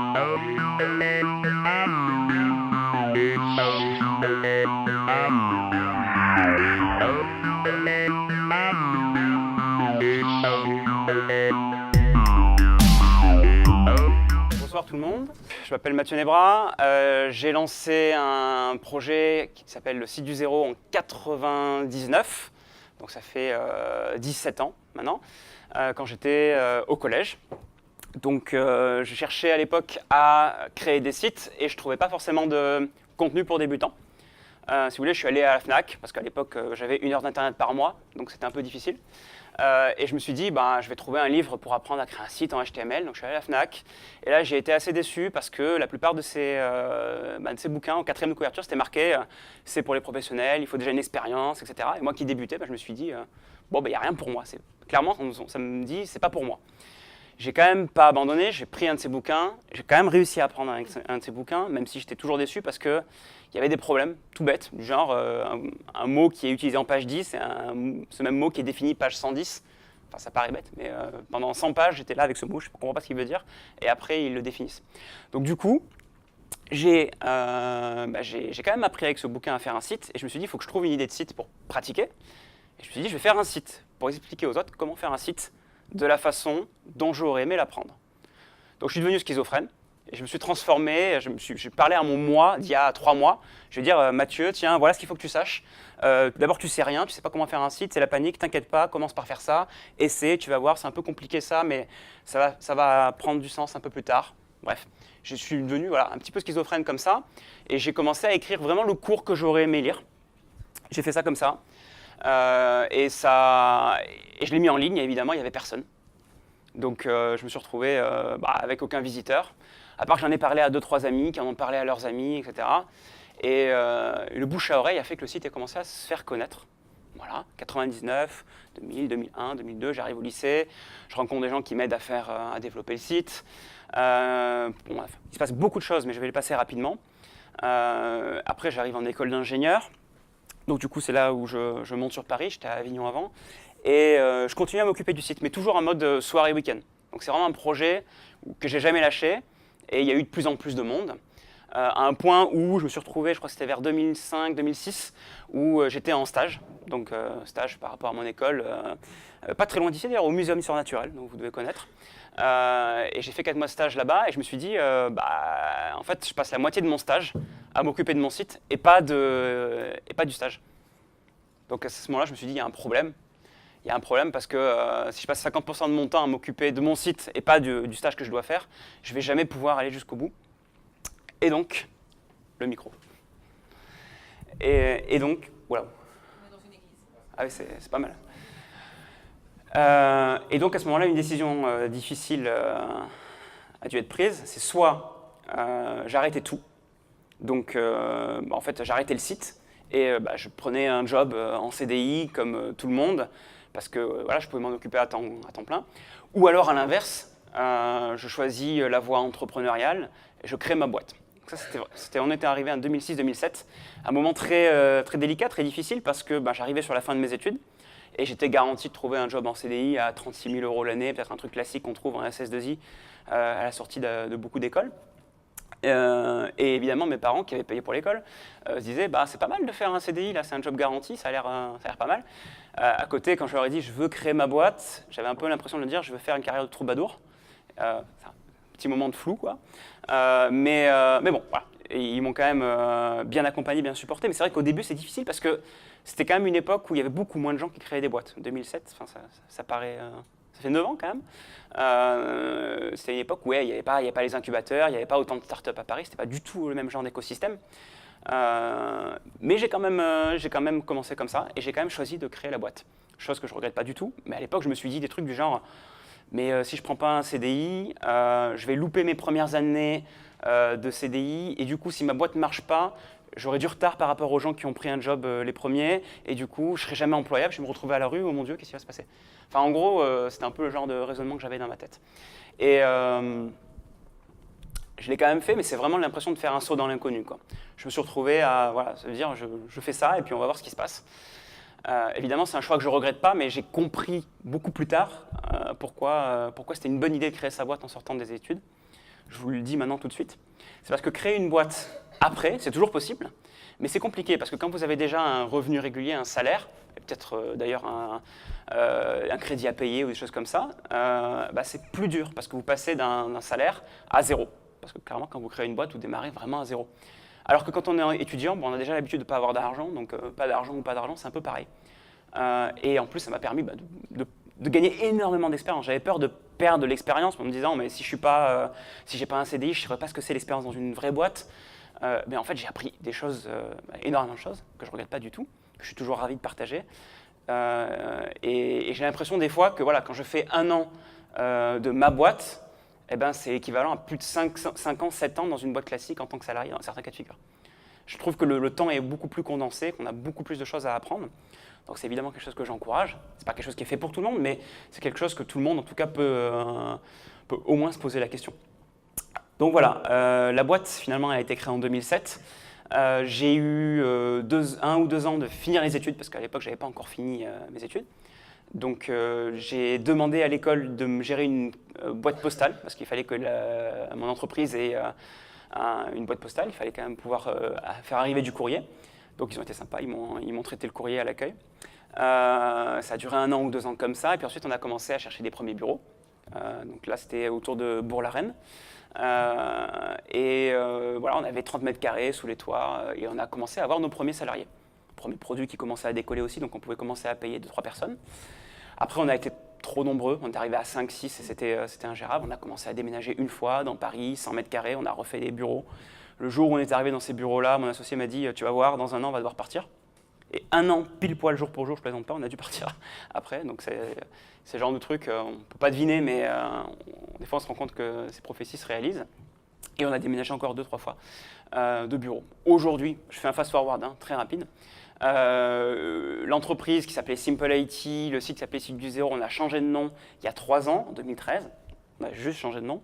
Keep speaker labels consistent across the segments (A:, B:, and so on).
A: Bonsoir tout le monde, je m'appelle Mathieu Nebra, j'ai lancé un projet qui s'appelle le Site du Zéro en 99, donc ça fait 17 ans maintenant, quand j'étais au collège. Donc je cherchais à l'époque à créer des sites et je ne trouvais pas forcément de contenu pour débutants. Si vous voulez, je suis allé à la Fnac, parce qu'à l'époque j'avais 1 heure d'internet par mois, donc c'était un peu difficile. Et je me suis dit, je vais trouver un livre pour apprendre à créer un site en HTML. Donc je suis allé à la Fnac. Et là, j'ai été assez déçu parce que la plupart de ces bouquins, en 4e de couverture, c'était marqué c'est pour les professionnels, il faut déjà une expérience, etc. Et moi qui débutais, je me suis dit, il n'y a rien pour moi. Clairement, ça me dit, c'est pas pour moi. J'ai quand même pas abandonné, j'ai pris un de ces bouquins, j'ai quand même réussi à apprendre un de ces bouquins, même si j'étais toujours déçu parce qu'il y avait des problèmes tout bêtes, du genre un mot qui est utilisé en page 10 et ce même mot qui est défini page 110. Enfin, ça paraît bête, mais pendant 100 pages, j'étais là avec ce mot, je ne comprends pas ce qu'il veut dire, et après, ils le définissent. Donc du coup, j'ai quand même appris avec ce bouquin à faire un site, et je me suis dit, il faut que je trouve une idée de site pour pratiquer. Et je me suis dit, je vais faire un site pour expliquer aux autres comment faire un site de la façon dont j'aurais aimé l'apprendre. Donc je suis devenu schizophrène et je me suis transformé, j'ai parlé à mon moi d'il y a 3 mois. Je vais dire Mathieu, tiens, voilà ce qu'il faut que tu saches. D'abord tu sais rien, tu sais pas comment faire un site, c'est la panique, t'inquiète pas, commence par faire ça, essaie, tu vas voir, c'est un peu compliqué ça, mais ça va prendre du sens un peu plus tard. Bref, je suis devenu un petit peu schizophrène comme ça et j'ai commencé à écrire vraiment le cours que j'aurais aimé lire. J'ai fait ça comme ça. Et je l'ai mis en ligne, et évidemment, il n'y avait personne. Donc, je me suis retrouvé avec aucun visiteur, à part que j'en ai parlé à 2-3 amis, qui en ont parlé à leurs amis, etc. Et le bouche à oreille a fait que le site a commencé à se faire connaître. Voilà, 99, 2000, 2001, 2002, j'arrive au lycée, je rencontre des gens qui m'aident à développer le site. Il se passe beaucoup de choses, mais je vais les passer rapidement. Après, j'arrive en école d'ingénieur. Donc du coup, c'est là où je monte sur Paris, j'étais à Avignon avant, et je continue à m'occuper du site, mais toujours en mode soirée week-end. Donc c'est vraiment un projet que j'ai jamais lâché, et il y a eu de plus en plus de monde, à un point où je me suis retrouvé, je crois que c'était vers 2005-2006, où j'étais en stage, donc stage par rapport à mon école, pas très loin d'ici d'ailleurs, au Muséum Surnaturel, donc vous devez connaître. Et j'ai fait 4 mois de stage là-bas, et je me suis dit, en fait, je passe la moitié de mon stage à m'occuper de mon site et pas du stage. Donc à ce moment-là, je me suis dit, il y a un problème. Il y a un problème parce que si je passe 50% de mon temps à m'occuper de mon site et pas du stage que je dois faire, je ne vais jamais pouvoir aller jusqu'au bout. Et donc, le micro. Et donc, voilà.
B: On est dans une église.
A: Ah oui, c'est pas mal. Et donc à ce moment-là, une décision difficile a dû être prise. C'est soit j'arrêtais tout. Donc, en fait, j'arrêtais le site et je prenais un job en CDI comme tout le monde parce que je pouvais m'en occuper à temps plein. Ou alors, à l'inverse, je choisis la voie entrepreneuriale et je crée ma boîte. Donc ça, on était arrivé en 2006-2007, un moment très, très délicat, très difficile parce que j'arrivais sur la fin de mes études et j'étais garanti de trouver un job en CDI à 36 000 € l'année, peut-être un truc classique qu'on trouve en SS2I à la sortie de beaucoup d'écoles. Et évidemment, mes parents qui avaient payé pour l'école se disaient c'est pas mal de faire un CDI, là, c'est un job garanti, ça a l'air pas mal. À côté, quand je leur ai dit je veux créer ma boîte, j'avais un peu l'impression de me dire je veux faire une carrière de troubadour. C'est un petit moment de flou, quoi. Mais bon, voilà. Et ils m'ont quand même bien accompagné, bien supporté. Mais c'est vrai qu'au début, c'est difficile parce que c'était quand même une époque où il y avait beaucoup moins de gens qui créaient des boîtes. 2007, ça paraît. Ça fait 9 ans quand même. C'était une époque où il n'y avait pas les incubateurs, il n'y avait pas autant de startups à Paris, c'était pas du tout le même genre d'écosystème. Mais j'ai quand même commencé comme ça et j'ai quand même choisi de créer la boîte. Chose que je ne regrette pas du tout, mais à l'époque je me suis dit des trucs du genre mais si je ne prends pas un CDI, je vais louper mes premières années de CDI et du coup si ma boîte ne marche pas, j'aurai du retard par rapport aux gens qui ont pris un job les premiers et du coup je ne serai jamais employable, je vais me retrouver à la rue, oh mon Dieu, qu'est-ce qui va se passer? Enfin en gros, c'était un peu le genre de raisonnement que j'avais dans ma tête. Et je l'ai quand même fait, mais c'est vraiment l'impression de faire un saut dans l'inconnu, quoi. Je me suis retrouvé à se dire je fais ça et puis on va voir ce qui se passe. Évidemment, c'est un choix que je ne regrette pas, mais j'ai compris beaucoup plus tard pourquoi c'était une bonne idée de créer sa boîte en sortant des études. Je vous le dis maintenant tout de suite. C'est parce que créer une boîte après, c'est toujours possible, mais c'est compliqué parce que quand vous avez déjà un revenu régulier, un salaire, et peut-être d'ailleurs un crédit à payer ou des choses comme ça, c'est plus dur parce que vous passez d'un salaire à zéro. Parce que clairement, quand vous créez une boîte, vous démarrez vraiment à zéro. Alors que quand on est étudiant, on a déjà l'habitude de ne pas avoir d'argent, donc pas d'argent ou pas d'argent, c'est un peu pareil. Et en plus, ça m'a permis de gagner énormément d'expérience. J'avais peur de perdre de l'expérience en me disant, mais si je n'ai pas un CDI, je ne saurais pas ce que c'est l'expérience dans une vraie boîte. Mais en fait, j'ai appris des choses, énormément de choses, que je ne regrette pas du tout, que je suis toujours ravi de partager. Et j'ai l'impression des fois que voilà, quand je fais 1 an de ma boîte, c'est équivalent à plus de 5 ans, 7 ans dans une boîte classique en tant que salarié dans certains cas de figure. Je trouve que le temps est beaucoup plus condensé, qu'on a beaucoup plus de choses à apprendre. Donc c'est évidemment quelque chose que j'encourage. Ce n'est pas quelque chose qui est fait pour tout le monde, mais c'est quelque chose que tout le monde, en tout cas, peut au moins se poser la question. Donc voilà, la boîte, finalement, elle a été créée en 2007. J'ai eu 1 ou 2 ans de finir les études, parce qu'à l'époque, je n'avais pas encore fini mes études. Donc j'ai demandé à l'école de me gérer une boîte postale, parce qu'il fallait que mon entreprise ait une boîte postale. Il fallait quand même pouvoir faire arriver du courrier. Donc ils ont été sympas, ils m'ont traité le courrier à l'accueil. Ça a duré 1 an ou 2 ans comme ça, et puis ensuite on a commencé à chercher des premiers bureaux. Donc là c'était autour de Bourg-la-Reine. Voilà, on avait 30 mètres carrés sous les toits, et on a commencé à avoir nos premiers salariés. Premier produit qui commençait à décoller aussi, donc on pouvait commencer à payer 2-3 personnes. Après on a été trop nombreux, on est arrivé à 5-6 et c'était ingérable. On a commencé à déménager une fois dans Paris, 100 mètres carrés, on a refait des bureaux. Le jour où on est arrivé dans ces bureaux-là, mon associé m'a dit « Tu vas voir, dans 1 an, on va devoir partir ». Et 1 an, pile poil, jour pour jour, je ne plaisante pas, on a dû partir après. Donc c'est le genre de truc, on ne peut pas deviner, mais des fois on se rend compte que ces prophéties se réalisent. Et on a déménagé encore 2-3 fois de bureaux. Aujourd'hui, je fais un fast-forward très rapide. L'entreprise qui s'appelait Simple IT, le site qui s'appelait Site du Zéro, on a changé de nom il y a 3 ans, en 2013. On a juste changé de nom.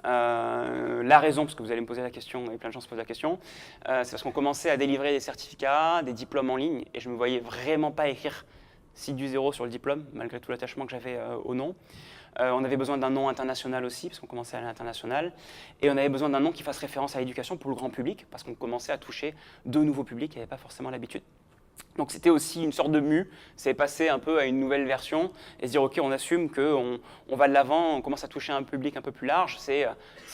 A: La raison, parce que vous allez me poser la question, et plein de gens se posent la question, c'est parce qu'on commençait à délivrer des certificats, des diplômes en ligne, et je ne me voyais vraiment pas écrire Site du Zéro sur le diplôme, malgré tout l'attachement que j'avais au nom. On avait besoin d'un nom international aussi, parce qu'on commençait à l'international, et on avait besoin d'un nom qui fasse référence à l'éducation pour le grand public, parce qu'on commençait à toucher de nouveaux publics qui n'avaient pas forcément l'habitude. Donc c'était aussi une sorte de mue, c'est passer un peu à une nouvelle version et se dire ok, on assume qu'on va de l'avant, on commence à toucher un public un peu plus large, c'est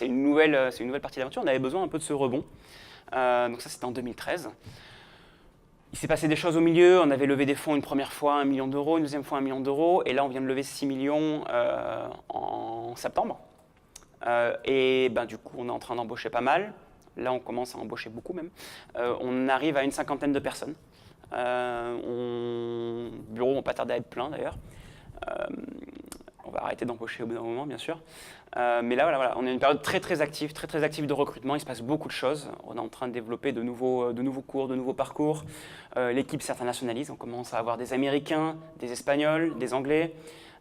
A: une nouvelle partie d'aventure, on avait besoin un peu de ce rebond. Donc ça c'était en 2013. Il s'est passé des choses au milieu, on avait levé des fonds une première fois 1 million d'euros, une deuxième fois 1 million d'euros, et là on vient de lever 6 millions en septembre. Du coup on est en train d'embaucher pas mal, là on commence à embaucher beaucoup même. On arrive à une 50aine de personnes. Les bureaux vont pas tarder à être pleins d'ailleurs. On va arrêter d'embaucher au bout d'un moment, bien sûr. Mais là, voilà, on est une période très active de recrutement. Il se passe beaucoup de choses. On est en train de développer de nouveaux cours, de nouveaux parcours. L'équipe s'internationalise. On commence à avoir des Américains, des Espagnols, des Anglais.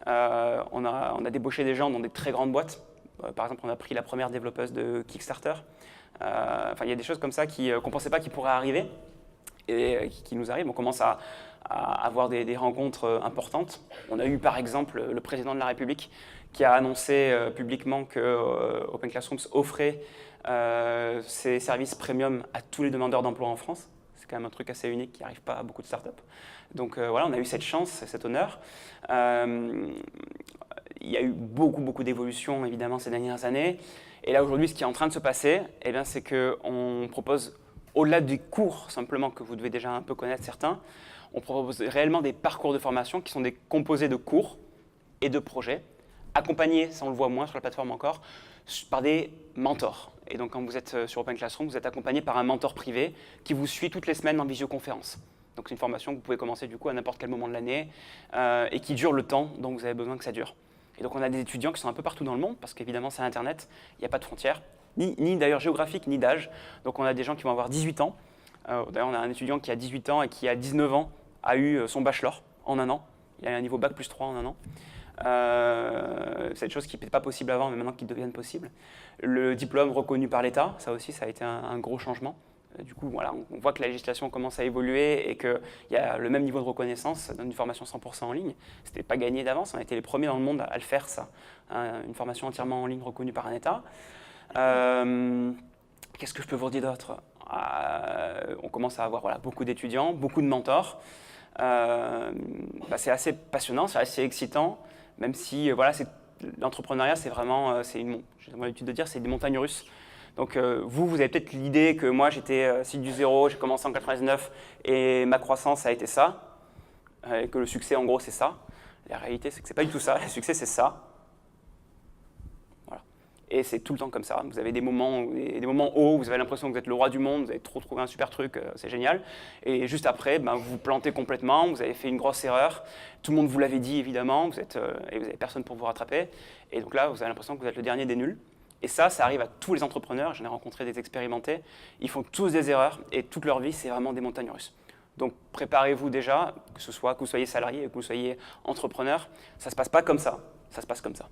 A: On a débauché des gens dans des très grandes boîtes. Par exemple, on a pris la première développeuse de Kickstarter. Il y a des choses comme ça qu'on ne pensait pas qu'ils pourraient arriver et qui nous arrivent. On commence à avoir des rencontres importantes. On a eu par exemple le président de la République qui a annoncé publiquement que Open Classrooms offrait ses services premium à tous les demandeurs d'emploi en France. C'est quand même un truc assez unique qui n'arrive pas à beaucoup de startups. Donc voilà, on a eu cette chance, cet honneur. Il y a eu beaucoup d'évolutions évidemment ces dernières années. Et là aujourd'hui, ce qui est en train de se passer, c'est qu'on propose, au-delà des cours simplement que vous devez déjà un peu connaître certains, on propose réellement des parcours de formation qui sont composés de cours et de projets, accompagnés, ça on le voit moins sur la plateforme encore, par des mentors. Et donc quand vous êtes sur Open Classroom, vous êtes accompagné par un mentor privé qui vous suit toutes les semaines en visioconférence. Donc c'est une formation que vous pouvez commencer du coup à n'importe quel moment de l'année et qui dure le temps dont vous avez besoin que ça dure. Et donc on a des étudiants qui sont un peu partout dans le monde parce qu'évidemment c'est Internet, il n'y a pas de frontières, ni d'ailleurs géographique, ni d'âge. Donc on a des gens qui vont avoir 18 ans. D'ailleurs on a un étudiant qui a 18 ans et qui a 19 ans a eu son bachelor en 1 an. Il a un niveau bac plus 3 en 1 an. C'est des choses qui n'étaient pas possibles avant, mais maintenant qui deviennent possibles. Le diplôme reconnu par l'État, ça aussi, ça a été un gros changement. Du coup, voilà, on voit que la législation commence à évoluer et qu'il y a le même niveau de reconnaissance d'une formation 100% en ligne. Ce n'était pas gagné d'avance, on a été les premiers dans le monde à le faire, ça. Une formation entièrement en ligne reconnue par un État. Qu'est-ce que je peux vous dire d'autre? On commence à avoir voilà, beaucoup d'étudiants, beaucoup de mentors. C'est assez passionnant, c'est assez excitant, même si voilà, l'entrepreneuriat, c'est vraiment, j'ai l'habitude de dire, c'est des montagnes russes. Donc vous avez peut-être l'idée que moi j'étais site du zéro, j'ai commencé en 99 et ma croissance a été ça, et que le succès en gros c'est ça. La réalité c'est que c'est pas du tout ça, le succès c'est ça. Voilà. Et c'est tout le temps comme ça. Vous avez des moments hauts où vous avez l'impression que vous êtes le roi du monde, vous avez trop trouvé un super truc, c'est génial. Et juste après, vous vous plantez complètement, vous avez fait une grosse erreur. Tout le monde vous l'avait dit évidemment, et vous n'avez personne pour vous rattraper. Et donc là, vous avez l'impression que vous êtes le dernier des nuls. Et ça arrive à tous les entrepreneurs. J'en ai rencontré des expérimentés. Ils font tous des erreurs et toute leur vie, c'est vraiment des montagnes russes. Donc préparez-vous déjà, que vous soyez salarié ou que vous soyez entrepreneur. Ça ne se passe pas comme ça, ça se passe comme ça.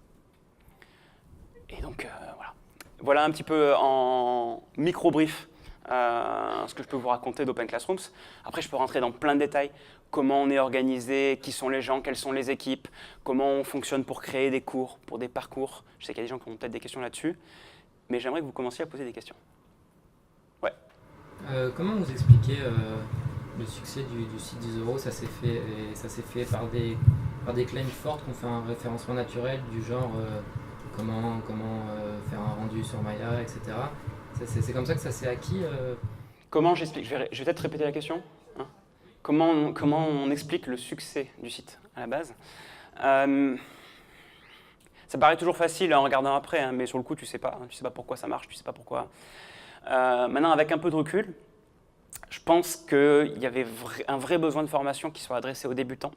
A: Et donc voilà. Voilà un petit peu en micro-brief ce que je peux vous raconter d'Open Classrooms. Après, je peux rentrer dans plein de détails. Comment on est organisé, qui sont les gens, quelles sont les équipes, comment on fonctionne pour créer des cours, pour des parcours. Je sais qu'il y a des gens qui ont peut-être des questions là-dessus, mais j'aimerais que vous commenciez à poser des questions. Ouais.
B: Comment vous expliquez le succès du site du zéro? Ça s'est fait par des claims fortes qu'on fait un référencement naturel du genre comment faire un rendu sur Maya, etc. C'est comme ça que ça s'est acquis
A: Comment j'explique? Je vais peut-être répéter la question. Comment on explique le succès du site à la base? Ça paraît toujours facile en regardant après, mais sur le coup, tu sais pas pourquoi ça marche, tu sais pas pourquoi. Maintenant, avec un peu de recul, je pense qu'il y avait un vrai besoin de formation qui soit adressé aux débutants,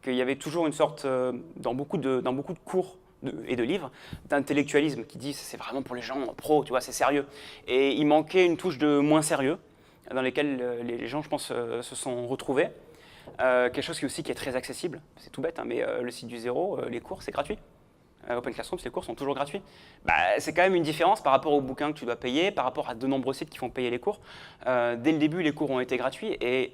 A: qu'il y avait toujours une sorte, dans beaucoup de cours et de livres, d'intellectualisme qui dit c'est vraiment pour les gens pros, tu vois, c'est sérieux. Et il manquait une touche de moins sérieux, dans lesquels les gens, je pense, se sont retrouvés. Quelque chose qui est très accessible, c'est tout bête, mais le site du zéro, les cours, c'est gratuit. Open Classrooms, les cours sont toujours gratuits. C'est quand même une différence par rapport aux bouquins que tu dois payer, par rapport à de nombreux sites qui font payer les cours. Dès le début, les cours ont été gratuits et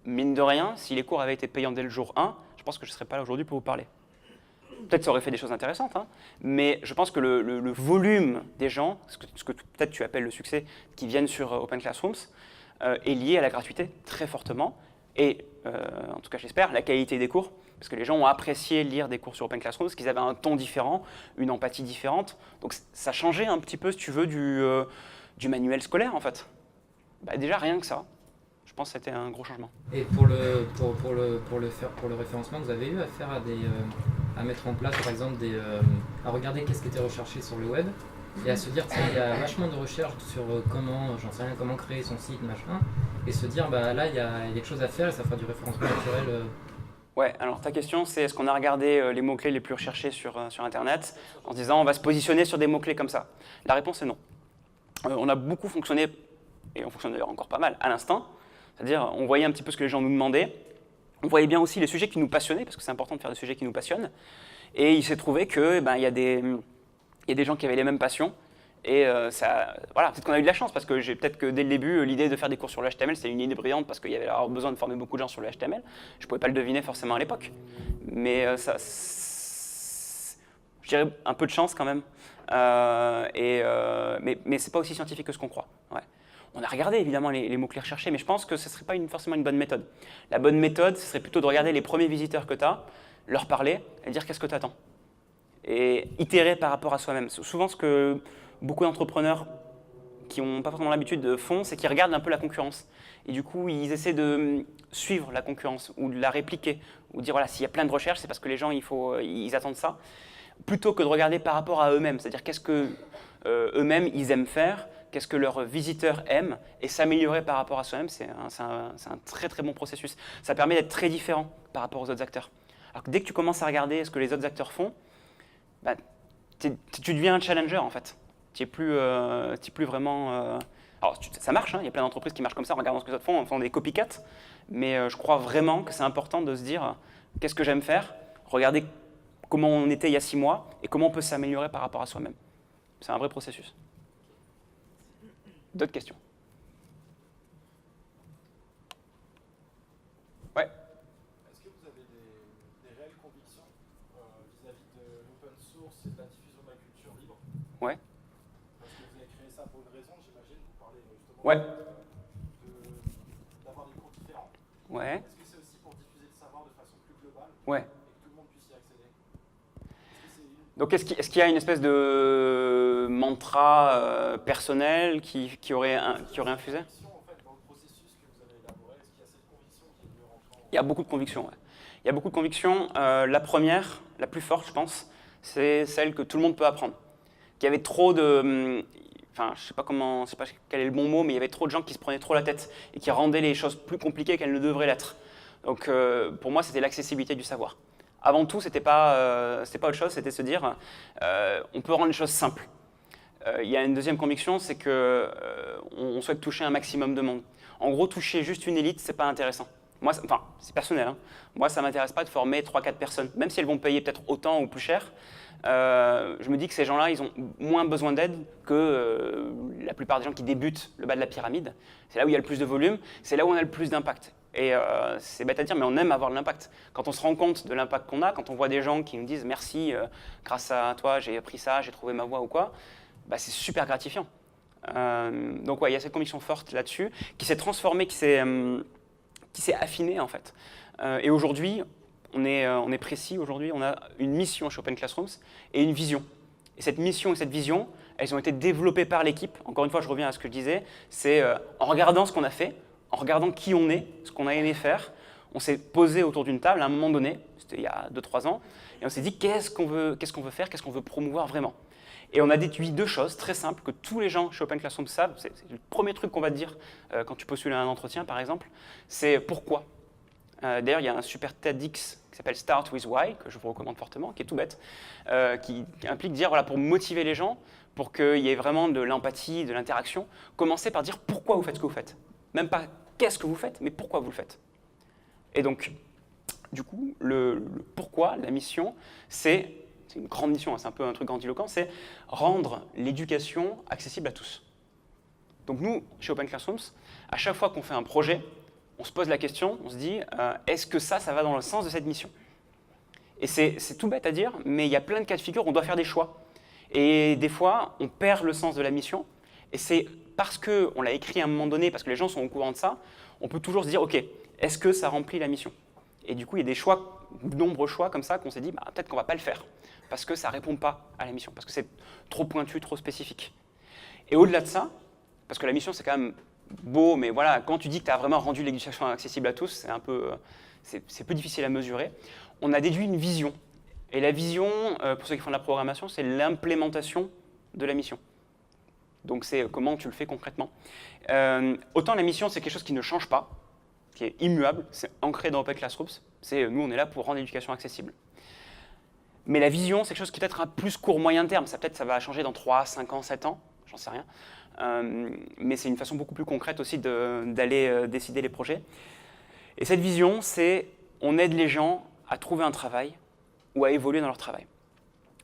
A: mine de rien, si les cours avaient été payants dès le jour 1, je pense que je ne serais pas là aujourd'hui pour vous parler. Peut-être ça aurait fait des choses intéressantes, mais je pense que le volume des gens, ce que peut-être tu appelles le succès, qui viennent sur Open Classrooms, est lié à la gratuité très fortement et, en tout cas j'espère, la qualité des cours. Parce que les gens ont apprécié lire des cours sur Open Classrooms, parce qu'ils avaient un ton différent, une empathie différente. Donc ça changeait un petit peu, si tu veux, du manuel scolaire en fait. Déjà rien que ça, je pense que c'était un gros changement.
B: Et pour le référencement, vous avez eu affaire à mettre en place par exemple à regarder qu'est-ce qui était recherché sur le web et à se dire tiens, il y a vachement de recherches sur comment créer son site, machin, et se dire là il y a quelque chose à faire et ça fera du référencement naturel.
A: Ouais, alors ta question c'est est-ce qu'on a regardé les mots-clés les plus recherchés sur Internet en se disant on va se positionner sur des mots-clés comme ça? La réponse est non. On a beaucoup fonctionné, et on fonctionne d'ailleurs encore pas mal, à l'instinct, c'est-à-dire on voyait un petit peu ce que les gens nous demandaient, on voyait bien aussi les sujets qui nous passionnaient, parce que c'est important de faire des sujets qui nous passionnent, et il s'est trouvé que il y a des gens qui avaient les mêmes passions, et voilà, peut-être qu'on a eu de la chance, parce que peut-être que dès le début, l'idée de faire des cours sur le HTML, c'était une idée brillante, parce qu'il y avait alors besoin de former beaucoup de gens sur le HTML. Je ne pouvais pas le deviner forcément à l'époque. Mais je dirais un peu de chance quand même. Mais ce n'est pas aussi scientifique que ce qu'on croit. Ouais. On a regardé évidemment les mots-clés recherchés, mais je pense que ce ne serait pas forcément une bonne méthode. La bonne méthode, ce serait plutôt de regarder les premiers visiteurs que tu as, leur parler et dire qu'est-ce que tu attends. Et itérer par rapport à soi-même. Souvent, ce que beaucoup d'entrepreneurs qui n'ont pas forcément l'habitude font, c'est qu'ils regardent un peu la concurrence. Et du coup, ils essaient de suivre la concurrence ou de la répliquer. Ou de dire, voilà, s'il y a plein de recherches, c'est parce que les gens, ils attendent ça. Plutôt que de regarder par rapport à eux-mêmes. C'est-à-dire, qu'est-ce que eux-mêmes, ils aiment faire, qu'est-ce que leurs visiteurs aiment, et s'améliorer par rapport à soi-même, c'est un très très bon processus. Ça permet d'être très différent par rapport aux autres acteurs. Alors que dès que tu commences à regarder ce que les autres acteurs font, tu deviens un challenger en fait. Tu n'es plus vraiment... Alors ça marche, il y a plein d'entreprises qui marchent comme ça en regardant ce que les autres font, en faisant des copycats, mais je crois vraiment que c'est important de se dire qu'est-ce que j'aime faire, regarder comment on était il y a 6 mois et comment on peut s'améliorer par rapport à soi-même. C'est un vrai processus. D'autres questions? Ouais.
C: Est-ce que vous avez des réelles convictions vis-à-vis de l'open source et de la diffusion de la culture libre?
A: Ouais.
C: Parce que vous avez ça pour une raison, j'imagine. Vous parlez justement
A: Ouais.
C: d'avoir des cours différents.
A: Ouais.
C: Est-ce que c'est aussi pour diffuser le savoir de façon plus globale
A: Ouais.
C: et que tout le monde puisse y accéder?
A: Donc est-ce qu'il y a une espèce de mantra personnel qui aurait infusé?
C: En fait, dans le processus que vous avez élaboré, est-ce qu'il y a cette conviction qui est venue rentrer en...
A: Il y a beaucoup de convictions. Ouais. Il y a beaucoup de convictions. La première, la plus forte, je pense, c'est celle que tout le monde peut apprendre. Qu'il y avait trop de... Enfin, je sais pas quel est le bon mot, mais il y avait trop de gens qui se prenaient trop la tête et qui rendaient les choses plus compliquées qu'elles ne devraient l'être. Donc, pour moi, c'était l'accessibilité du savoir. Avant tout, c'était pas autre chose, c'était se dire, on peut rendre les choses simples. Il y a une deuxième conviction, c'est que on souhaite toucher un maximum de monde. En gros, toucher juste une élite, c'est pas intéressant. Moi, enfin, c'est personnel. Hein. Moi, ça m'intéresse pas de former 3-4 personnes, même si elles vont payer peut-être autant ou plus cher. Je me dis que ces gens-là, ils ont moins besoin d'aide que la plupart des gens qui débutent le bas de la pyramide. C'est là où il y a le plus de volume, c'est là où on a le plus d'impact. Et c'est bête à dire, mais on aime avoir de l'impact. Quand on se rend compte de l'impact qu'on a, quand on voit des gens qui nous disent « merci, grâce à toi, j'ai appris ça, j'ai trouvé ma voie ou quoi », bah, c'est super gratifiant. Donc ouais, il y a cette conviction forte là-dessus, qui s'est transformée, qui s'est affinée en fait. Et aujourd'hui, on est précis, aujourd'hui, on a une mission chez Open Classrooms et une vision. Et cette mission et cette vision, elles ont été développées par l'équipe. Encore une fois, je reviens à ce que je disais, c'est en regardant ce qu'on a fait, en regardant qui on est, ce qu'on a aimé faire, on s'est posé autour d'une table à un moment donné, c'était il y a 2-3 ans, et on s'est dit qu'est-ce qu'on veut faire, qu'est-ce qu'on veut promouvoir vraiment. Et on a déduit 2 choses très simples que tous les gens chez Open Classroom savent, c'est le premier truc qu'on va te dire quand tu postules à un entretien par exemple, c'est pourquoi. D'ailleurs, il y a un super TEDx qui s'appelle Start with Why, que je vous recommande fortement, qui est tout bête, qui implique dire, voilà, pour motiver les gens, pour qu'il y ait vraiment de l'empathie, de l'interaction, commencez par dire pourquoi vous faites ce que vous faites. Même pas qu'est-ce que vous faites, mais pourquoi vous le faites. Et donc, du coup, le pourquoi, la mission, c'est une grande mission, hein, c'est un peu un truc grandiloquent, c'est rendre l'éducation accessible à tous. Donc nous, chez Open Classrooms, à chaque fois qu'on fait un projet, on se pose la question, on se dit, est-ce que ça va dans le sens de cette mission? Et c'est tout bête à dire, mais il y a plein de cas de figure, on doit faire des choix. Et des fois, on perd le sens de la mission, et c'est parce qu'on l'a écrit à un moment donné, parce que les gens sont au courant de ça, on peut toujours se dire, ok, est-ce que ça remplit la mission? Et du coup, il y a des choix, de nombreux choix comme ça, qu'on s'est dit, bah, peut-être qu'on ne va pas le faire, parce que ça ne répond pas à la mission, parce que c'est trop pointu, trop spécifique. Et au-delà de ça, parce que la mission, c'est quand même beau, mais voilà, quand tu dis que tu as vraiment rendu l'éducation accessible à tous, c'est peu difficile à mesurer. On a déduit une vision. Et la vision, pour ceux qui font de la programmation, c'est l'implémentation de la mission. Donc c'est comment tu le fais concrètement. Autant la mission, c'est quelque chose qui ne change pas, qui est immuable, c'est ancré dans Open Classrooms. Nous, on est là pour rendre l'éducation accessible. Mais la vision, c'est quelque chose qui peut être un plus court moyen terme. Peut-être ça va changer dans 3, 5 ans, 7 ans, j'en sais rien. Mais c'est une façon beaucoup plus concrète aussi d'aller décider les projets. Et cette vision, c'est on aide les gens à trouver un travail ou à évoluer dans leur travail.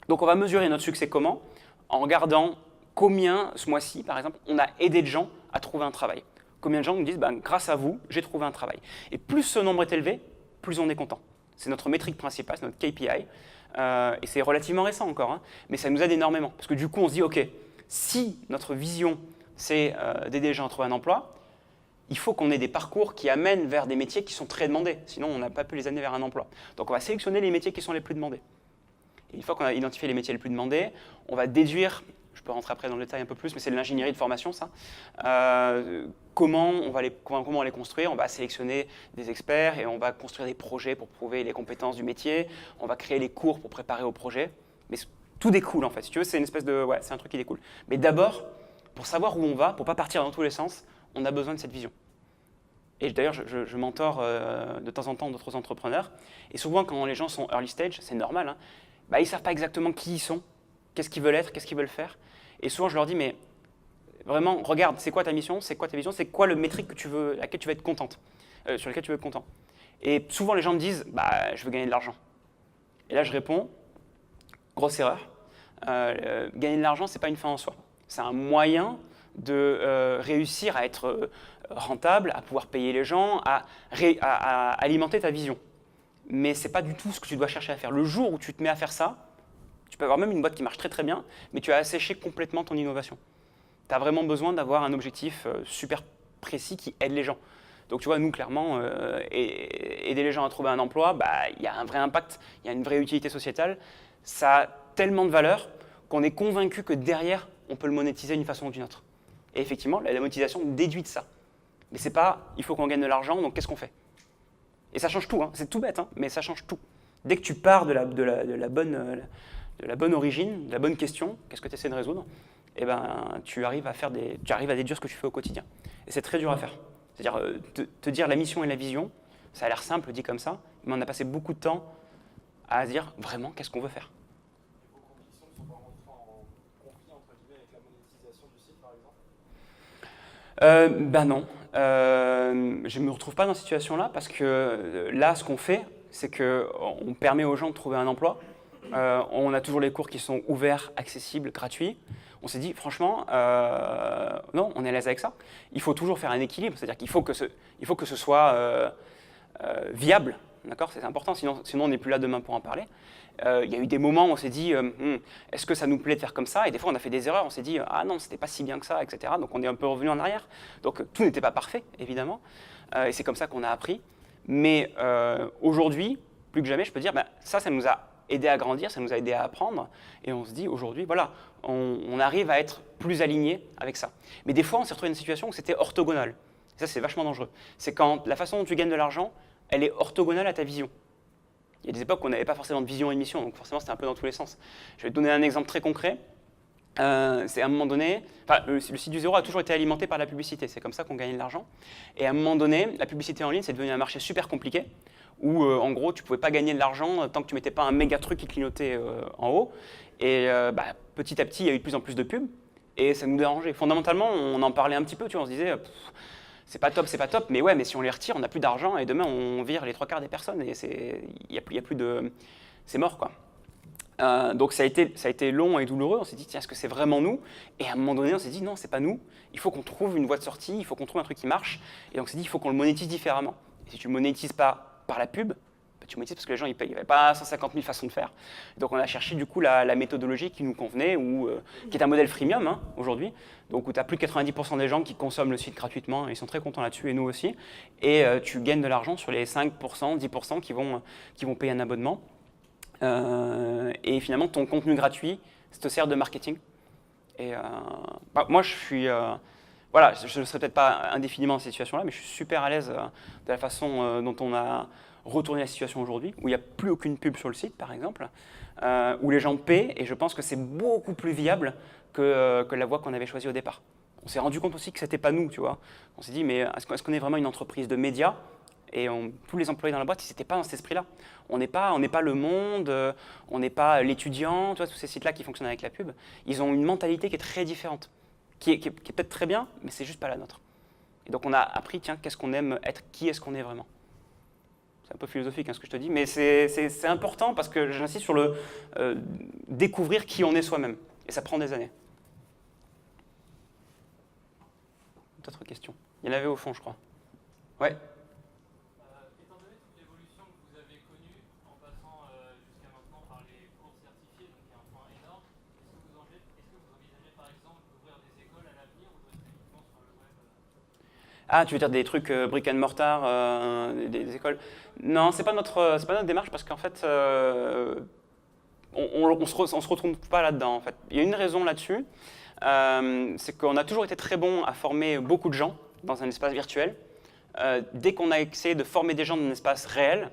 A: Donc on va mesurer notre succès comment? En regardant combien, ce mois-ci par exemple, on a aidé de gens à trouver un travail. Combien de gens nous disent ben, grâce à vous, j'ai trouvé un travail. Et plus ce nombre est élevé, plus on est content. C'est notre métrique principale, c'est notre KPI. Et c'est relativement récent encore, hein, mais ça nous aide énormément. Parce que du coup, on se dit, OK, si notre vision, c'est d'aider les gens à trouver un emploi, il faut qu'on ait des parcours qui amènent vers des métiers qui sont très demandés. Sinon, on n'a pas pu les amener vers un emploi. Donc, on va sélectionner les métiers qui sont les plus demandés. Et une fois qu'on a identifié les métiers les plus demandés, on va déduire, je peux rentrer après dans le détail un peu plus, mais c'est de l'ingénierie de formation, ça. Comment on va les construire? On va sélectionner des experts et on va construire des projets pour prouver les compétences du métier. On va créer les cours pour préparer au projet. Mais tout découle, en fait. Si tu veux, c'est une espèce de... Ouais, c'est un truc qui découle. Mais d'abord, pour savoir où on va, pour ne pas partir dans tous les sens, on a besoin de cette vision. Et d'ailleurs, je mentore de temps en temps d'autres entrepreneurs. Et souvent, quand les gens sont early stage, c'est normal, hein, bah, ils ne savent pas exactement qui ils sont, qu'est-ce qu'ils veulent être, qu'est-ce qu'ils veulent faire. Et souvent, je leur dis, mais vraiment, regarde, c'est quoi ta mission, c'est quoi ta vision, c'est quoi le métrique laquelle tu vas être contente, sur lequel tu veux être content. Et souvent, les gens me disent, bah, je veux gagner de l'argent. Et là, je réponds, grosse erreur, gagner de l'argent, ce n'est pas une fin en soi. C'est un moyen de réussir à être rentable, à pouvoir payer les gens, à alimenter ta vision. Mais ce n'est pas du tout ce que tu dois chercher à faire. Le jour où tu te mets à faire ça, tu peux avoir même une boîte qui marche très très bien, mais tu as asséché complètement ton innovation. tu as vraiment besoin d'avoir un objectif super précis qui aide les gens. Donc tu vois, nous clairement, aider les gens à trouver un emploi, il y a un vrai impact, il y a une vraie utilité sociétale. Ça a tellement de valeur qu'on est convaincu que derrière, on peut le monétiser d'une façon ou d'une autre. Et effectivement, la monétisation déduit de ça. Mais c'est pas, il faut qu'on gagne de l'argent, donc qu'est-ce qu'on fait? Et ça change tout, hein. C'est tout bête, hein, mais ça change tout. Dès que tu pars de la bonne origine, de la bonne question, qu'est-ce que tu essaies de résoudre, eh ben, tu arrives à déduire ce que tu fais au quotidien. Et c'est très dur à faire. C'est-à-dire, te dire la mission et la vision, ça a l'air simple dit comme ça, mais on a passé beaucoup de temps à se dire vraiment qu'est-ce qu'on veut faire.
C: Et vos convictions ne sont pas rentrées en conflit entre guillemets avec la monétisation du site par exemple?
A: Ben non, je ne me retrouve pas dans cette situation-là parce que là, ce qu'on fait, c'est qu'on permet aux gens de trouver un emploi. On a toujours les cours qui sont ouverts, accessibles, gratuits. On s'est dit, franchement, non, on est à l'aise avec ça. Il faut toujours faire un équilibre, c'est-à-dire qu'il faut que ce soit viable, d'accord? C'est important, sinon on n'est plus là demain pour en parler. Il y a eu des moments où on s'est dit, est-ce que ça nous plaît de faire comme ça? Et des fois, on a fait des erreurs, on s'est dit, ah non, c'était pas si bien que ça, etc. Donc on est un peu revenu en arrière. Donc tout n'était pas parfait, évidemment. Et c'est comme ça qu'on a appris. Mais aujourd'hui, plus que jamais, je peux dire, ça nous a aidé à grandir, ça nous a aidé à apprendre. Et on se dit, aujourd'hui, voilà, on arrive à être plus aligné avec ça. Mais des fois, on s'est retrouvé dans une situation où c'était orthogonal. Et ça, c'est vachement dangereux. C'est quand la façon dont tu gagnes de l'argent, elle est orthogonale à ta vision. Il y a des époques où on n'avait pas forcément de vision et de mission, donc forcément, c'était un peu dans tous les sens. Je vais te donner un exemple très concret. C'est à un moment donné, le site du zéro a toujours été alimenté par la publicité, c'est comme ça qu'on gagnait de l'argent. Et à un moment donné, la publicité en ligne, c'est devenu un marché super compliqué, où en gros, tu ne pouvais pas gagner de l'argent tant que tu ne mettais pas un méga truc qui clignotait en haut. Et petit à petit, il y a eu de plus en plus de pubs, et ça nous dérangeait. Fondamentalement, on en parlait un petit peu, tu vois, on se disait, c'est pas top, mais ouais, mais si on les retire, on n'a plus d'argent, et demain, on vire les 3/4 des personnes, et il y a plus de... C'est mort, quoi. Donc ça a été long et douloureux, on s'est dit, tiens, est-ce que c'est vraiment nous? Et à un moment donné, on s'est dit, non, c'est pas nous, il faut qu'on trouve une voie de sortie, il faut qu'on trouve un truc qui marche, et donc on s'est dit, il faut qu'on le monétise différemment. Et si tu ne le monétises pas par la pub, tu monétises parce que les gens, ils payent, il n'y avait pas 150 000 façons de faire. Donc on a cherché du coup la méthodologie qui nous convenait, qui est un modèle freemium aujourd'hui, donc où tu as plus de 90% des gens qui consomment le site gratuitement, et ils sont très contents là-dessus, et nous aussi, et tu gagnes de l'argent sur les 5%, 10% qui vont payer un abonnement. Et finalement, ton contenu gratuit, ça te sert de marketing. Et moi, je suis... voilà, je ne serai peut-être pas indéfiniment dans cette situation-là, mais je suis super à l'aise de la façon dont on a retourné la situation aujourd'hui, où il n'y a plus aucune pub sur le site, par exemple, où les gens paient, et je pense que c'est beaucoup plus viable que la voie qu'on avait choisie au départ. On s'est rendu compte aussi que ce n'était pas nous, tu vois. On s'est dit, mais est-ce qu'on est vraiment une entreprise de médias? Et tous les employés dans la boîte, ils n'étaient pas dans cet esprit-là. On n'est pas Le Monde, on n'est pas l'étudiant, tu vois, tous ces sites-là qui fonctionnent avec la pub. Ils ont une mentalité qui est très différente, qui est peut-être très bien, mais c'est juste pas la nôtre. Et donc on a appris, tiens, qu'est-ce qu'on aime être, qui est-ce qu'on est vraiment. C'est un peu philosophique ce que je te dis, mais c'est important parce que j'insiste sur le découvrir qui on est soi-même. Et ça prend des années. D'autres questions? Il y en avait au fond, je crois. Ouais. Ah, tu veux dire des trucs brick and mortar, des écoles? Non, c'est pas notre démarche parce qu'en fait, on se retrouve pas là-dedans. En fait. Il y a une raison là-dessus, c'est qu'on a toujours été très bon à former beaucoup de gens dans un espace virtuel. Dès qu'on a essayé de former des gens dans un espace réel,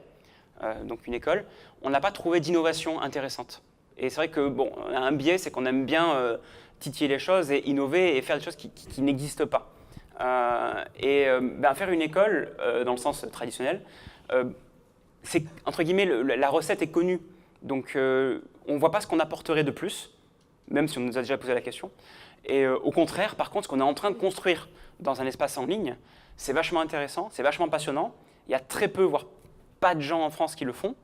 A: donc une école, on n'a pas trouvé d'innovation intéressante. Et c'est vrai que bon, on a un biais, c'est qu'on aime bien titiller les choses et innover et faire des choses qui n'existent pas. Faire une école, dans le sens traditionnel, c'est, entre guillemets, la recette est connue. Donc, on ne voit pas ce qu'on apporterait de plus, même si on nous a déjà posé la question. Et au contraire, par contre, ce qu'on est en train de construire dans un espace en ligne, c'est vachement intéressant, c'est vachement passionnant. Il y a très peu, voire pas de gens en France qui le font.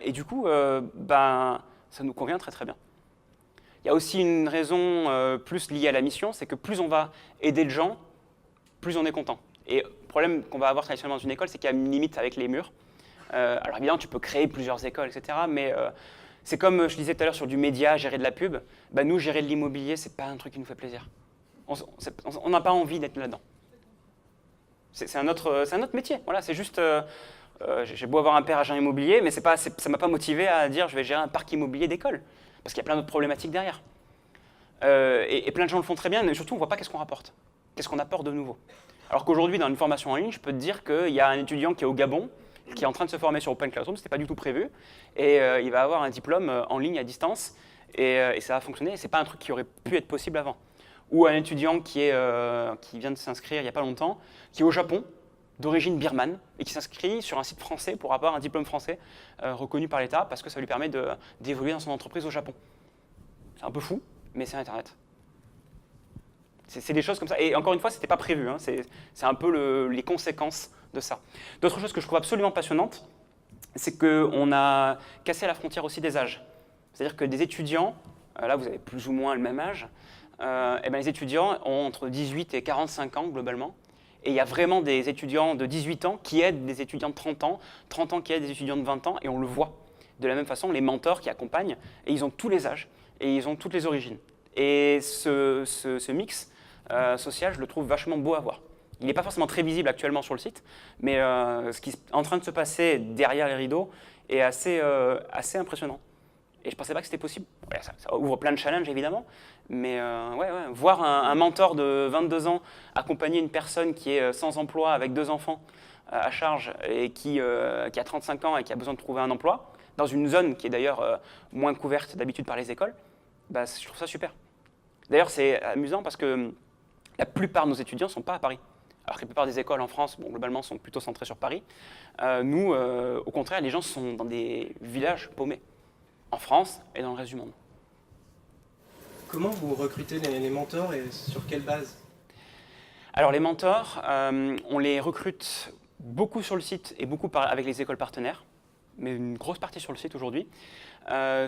A: Et du coup, ça nous convient très très bien. Il y a aussi une raison plus liée à la mission, c'est que plus on va aider de gens, plus on est content. Et le problème qu'on va avoir traditionnellement dans une école, c'est qu'il y a une limite avec les murs. Alors évidemment, tu peux créer plusieurs écoles, etc. Mais c'est comme je disais tout à l'heure sur du média, gérer de la pub. Nous, gérer de l'immobilier, c'est pas un truc qui nous fait plaisir. On n'a pas envie d'être là-dedans. C'est un autre métier. Voilà, c'est juste. J'ai beau avoir un père agent immobilier, mais ça ne m'a pas motivé à dire je vais gérer un parc immobilier d'école. Parce qu'il y a plein d'autres problématiques derrière. Et plein de gens le font très bien, mais surtout on ne voit pas qu'est-ce qu'on rapporte. Qu'est-ce qu'on apporte de nouveau. Alors qu'aujourd'hui, dans une formation en ligne, je peux te dire qu'il y a un étudiant qui est au Gabon, qui est en train de se former sur Open Classroom, ce n'était pas du tout prévu, et il va avoir un diplôme en ligne à distance, et ça va fonctionner. Ce n'est pas un truc qui aurait pu être possible avant. Ou un étudiant qui vient de s'inscrire il n'y a pas longtemps, qui est au Japon, d'origine birmane, et qui s'inscrit sur un site français pour avoir un diplôme français reconnu par l'État, parce que ça lui permet d'évoluer dans son entreprise au Japon. C'est un peu fou, mais c'est Internet. C'est des choses comme ça. Et encore une fois, ce n'était pas prévu. Hein. C'est un peu les conséquences de ça. D'autres choses que je trouve absolument passionnantes, c'est qu'on a cassé la frontière aussi des âges. C'est-à-dire que des étudiants, là vous avez plus ou moins le même âge, et les étudiants ont entre 18 et 45 ans globalement. Et il y a vraiment des étudiants de 18 ans qui aident des étudiants de 30 ans qui aident des étudiants de 20 ans, et on le voit. De la même façon, les mentors qui accompagnent, et ils ont tous les âges, et ils ont toutes les origines. Et ce mix social, je le trouve vachement beau à voir. Il n'est pas forcément très visible actuellement sur le site, mais ce qui est en train de se passer derrière les rideaux est assez impressionnant. Et je ne pensais pas que c'était possible. Ouais, ça ouvre plein de challenges, évidemment, mais voir un mentor de 22 ans accompagner une personne qui est sans emploi, avec 2 enfants à charge, et qui a 35 ans et qui a besoin de trouver un emploi, dans une zone qui est d'ailleurs moins couverte d'habitude par les écoles, je trouve ça super. D'ailleurs, c'est amusant parce que la plupart de nos étudiants ne sont pas à Paris. Alors que la plupart des écoles en France, globalement, sont plutôt centrées sur Paris. Nous, au contraire, les gens sont dans des villages paumés, en France et dans le reste du monde.
D: Comment vous recrutez les mentors et sur quelle base?
A: Alors les mentors, on les recrute beaucoup sur le site et beaucoup avec les écoles partenaires, mais une grosse partie sur le site aujourd'hui.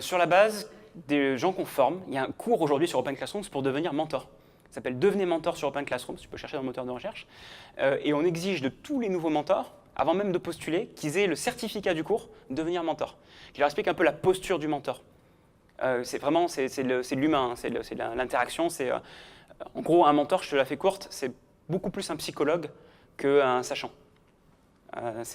A: Sur la base des gens qu'on forme, il y a un cours aujourd'hui sur Open Classroom pour devenir mentor. Ça s'appelle « Devenez mentor sur Open Classroom », tu peux chercher dans le moteur de recherche. Et on exige de tous les nouveaux mentors, avant même de postuler, qu'ils aient le certificat du cours « Devenir mentor », qui leur explique un peu la posture du mentor. C'est de l'humain, hein, c'est de l'interaction. En gros, un mentor, je te la fais courte, c'est beaucoup plus un psychologue qu'un sachant.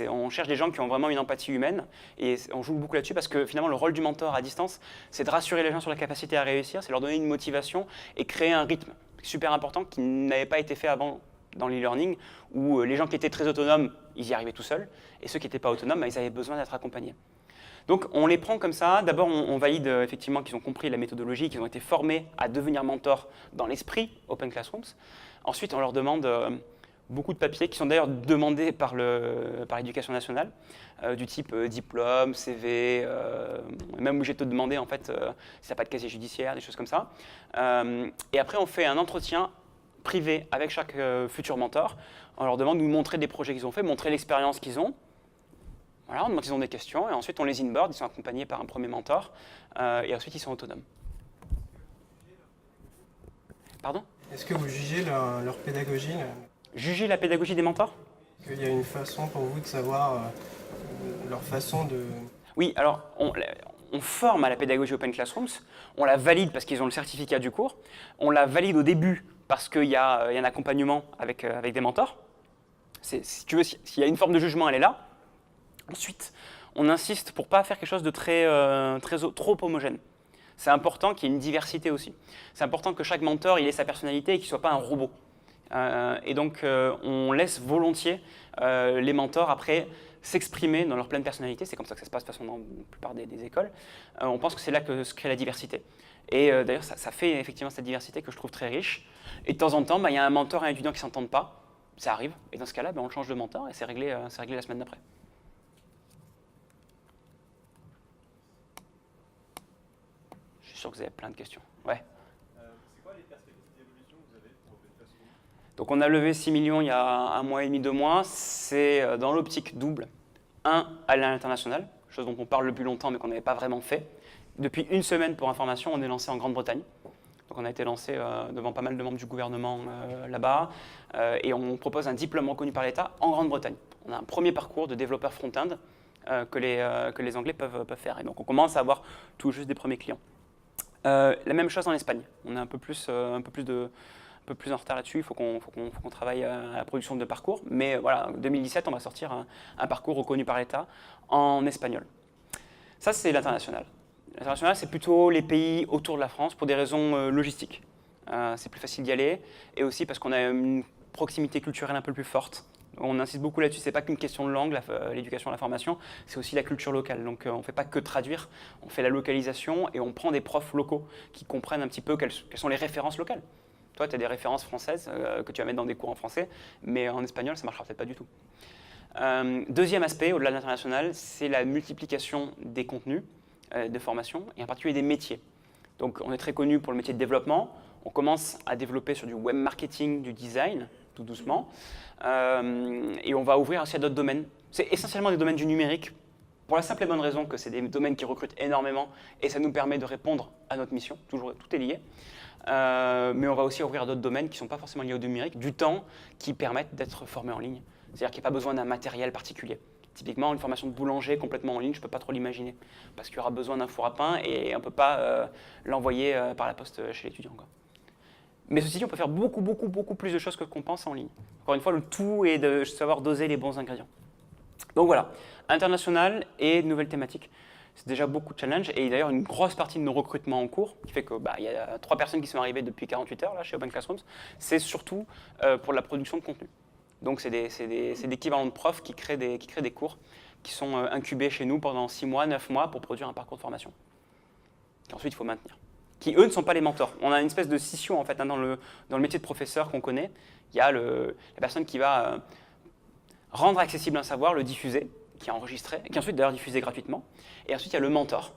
A: On cherche des gens qui ont vraiment une empathie humaine et on joue beaucoup là-dessus parce que finalement le rôle du mentor à distance, c'est de rassurer les gens sur la capacité à réussir, c'est leur donner une motivation et créer un rythme super important qui n'avait pas été fait avant dans l'e-learning où les gens qui étaient très autonomes, ils y arrivaient tout seuls et ceux qui n'étaient pas autonomes, ils avaient besoin d'être accompagnés. Donc on les prend comme ça, d'abord on valide effectivement qu'ils ont compris la méthodologie, qu'ils ont été formés à devenir mentors dans l'esprit Open Classrooms. Ensuite on leur demande beaucoup de papiers qui sont d'ailleurs demandés par l'éducation nationale, du type diplôme, CV, même obligé de te demander en fait si tu n'as pas de casier judiciaire, des choses comme ça. Et après on fait un entretien privé avec chaque futur mentor. On leur demande de nous montrer des projets qu'ils ont fait, montrer l'expérience qu'ils ont. Voilà, on demande s'ils ont des questions et ensuite on les inboard, ils sont accompagnés par un premier mentor et ensuite ils sont autonomes. Pardon ?
D: Est-ce que vous jugez leur pédagogie
A: Juger la pédagogie des mentors ?
D: Est-ce qu'il y a une façon pour vous de savoir leur façon de...
A: Oui, alors on forme à la pédagogie Open Classrooms, on la valide parce qu'ils ont le certificat du cours, on la valide au début parce qu'il y a un accompagnement avec des mentors. Si tu veux, s'il y a une forme de jugement, elle est là. Ensuite, on insiste pour ne pas faire quelque chose de trop homogène. C'est important qu'il y ait une diversité aussi. C'est important que chaque mentor il ait sa personnalité et qu'il ne soit pas un robot. Et donc, on laisse volontiers les mentors après s'exprimer dans leur pleine personnalité. C'est comme ça que ça se passe de toute façon dans la plupart des écoles. On pense que c'est là que se crée la diversité. Et d'ailleurs, ça fait effectivement cette diversité que je trouve très riche. Et de temps en temps, il y a un mentor et un étudiant qui ne s'entendent pas. Ça arrive. Et dans ce cas-là, on le change de mentor et c'est réglé la semaine d'après. Je suis sûr que vous avez plein de questions. Ouais.
C: C'est quoi les perspectives d'évolution que vous avez pour Open Classroom ?
A: Donc on a levé 6 millions il y a 1 mois et demi, 2 mois. C'est dans l'optique double. Un, aller à l'international, chose dont on parle le plus longtemps mais qu'on n'avait pas vraiment fait. Depuis 1 semaine, pour information, on est lancé en Grande-Bretagne. Donc on a été lancé devant pas mal de membres du gouvernement là-bas. Et on propose un diplôme reconnu par l'État en Grande-Bretagne. On a un premier parcours de développeur front-end que les Anglais peuvent faire. Et donc on commence à avoir tout juste des premiers clients. La même chose en Espagne. On a un peu plus peu plus en retard là-dessus, il faut qu'on travaille à la production de parcours. Mais voilà, en 2017, on va sortir un parcours reconnu par l'État en espagnol. Ça, c'est l'international. L'international, c'est plutôt les pays autour de la France pour des raisons logistiques. C'est plus facile d'y aller et aussi parce qu'on a une proximité culturelle un peu plus forte. On insiste beaucoup là-dessus, c'est pas qu'une question de langue, l'éducation, la formation, c'est aussi la culture locale. Donc on ne fait pas que traduire, on fait la localisation et on prend des profs locaux qui comprennent un petit peu quelles sont les références locales. Toi, tu as des références françaises que tu vas mettre dans des cours en français, mais en espagnol, ça ne marchera peut-être pas du tout. Deuxième aspect, au-delà de l'international, c'est la multiplication des contenus de formation et en particulier des métiers. Donc on est très connu pour le métier de développement, on commence à développer sur du web marketing, du design, tout doucement, et on va ouvrir aussi à d'autres domaines. C'est essentiellement des domaines du numérique, pour la simple et bonne raison que c'est des domaines qui recrutent énormément et ça nous permet de répondre à notre mission, toujours, tout est lié. Mais on va aussi ouvrir à d'autres domaines qui ne sont pas forcément liés au numérique, du temps qui permettent d'être formés en ligne. C'est-à-dire qu'il n'y a pas besoin d'un matériel particulier. Typiquement, une formation de boulanger complètement en ligne, je ne peux pas trop l'imaginer, parce qu'il y aura besoin d'un four à pain et on ne peut pas l'envoyer par la poste chez l'étudiant. Mais ceci dit, on peut faire beaucoup plus de choses que qu'on pense en ligne. Encore une fois, le tout est de savoir doser les bons ingrédients. Donc voilà, international et nouvelles thématiques. C'est déjà beaucoup de challenges et d'ailleurs une grosse partie de nos recrutements en cours, qui fait que y a 3 personnes qui sont arrivées depuis 48 heures là, chez Open Classrooms, c'est surtout pour la production de contenu. Donc c'est l'équivalent de profs qui créent des cours qui sont incubés chez nous pendant 6 mois, 9 mois pour produire un parcours de formation. Et ensuite, il faut maintenir. Qui, eux, ne sont pas les mentors. On a une espèce de scission en fait, dans le métier de professeur qu'on connaît. Il y a la personne qui va rendre accessible un savoir, le diffuser, qui est enregistré, qui est ensuite d'ailleurs diffusé gratuitement. Et ensuite, il y a le mentor,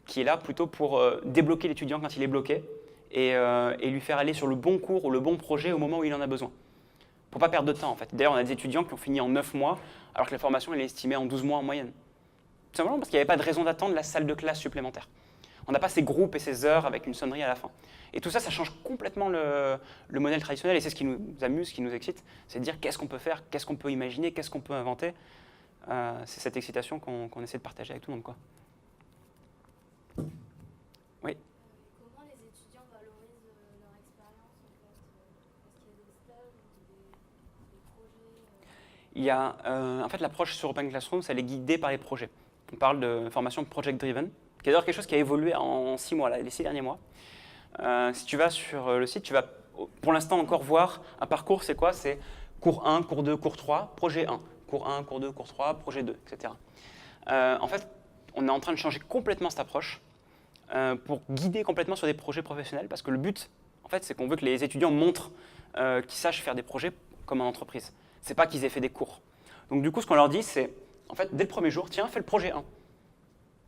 A: qui est là plutôt pour débloquer l'étudiant quand il est bloqué et lui faire aller sur le bon cours ou le bon projet au moment où il en a besoin. Pour ne pas perdre de temps en fait. D'ailleurs, on a des étudiants qui ont fini en 9 mois, alors que la formation elle est estimée en 12 mois en moyenne. Tout simplement parce qu'il n'y avait pas de raison d'attendre la salle de classe supplémentaire. On n'a pas ces groupes et ces heures avec une sonnerie à la fin. Et tout ça, ça change complètement le modèle traditionnel et c'est ce qui nous amuse, ce qui nous excite, c'est de dire qu'est-ce qu'on peut faire, qu'est-ce qu'on peut imaginer, qu'est-ce qu'on peut inventer. C'est cette excitation qu'on essaie de partager avec tout le monde, quoi. Oui.
E: Comment les étudiants valorisent leur expérience en fait? Est-ce qu'il y a des stages ou des projets
A: Il y a, en fait, l'approche sur Open Classrooms, elle est guidée par les projets. On parle de formation project-driven, qui est d'ailleurs quelque chose qui a évolué en 6 mois, là, les 6 derniers mois. Si tu vas sur le site, tu vas pour l'instant encore voir un parcours, c'est quoi? C'est cours 1, cours 2, cours 3, projet 1. Cours 1, cours 2, cours 3, projet 2, etc. En fait, on est en train de changer complètement cette approche pour guider complètement sur des projets professionnels parce que le but, en fait, c'est qu'on veut que les étudiants montrent qu'ils sachent faire des projets comme en entreprise. C'est pas qu'ils aient fait des cours. Donc du coup, ce qu'on leur dit, c'est, en fait, dès le premier jour, tiens, fais le projet 1.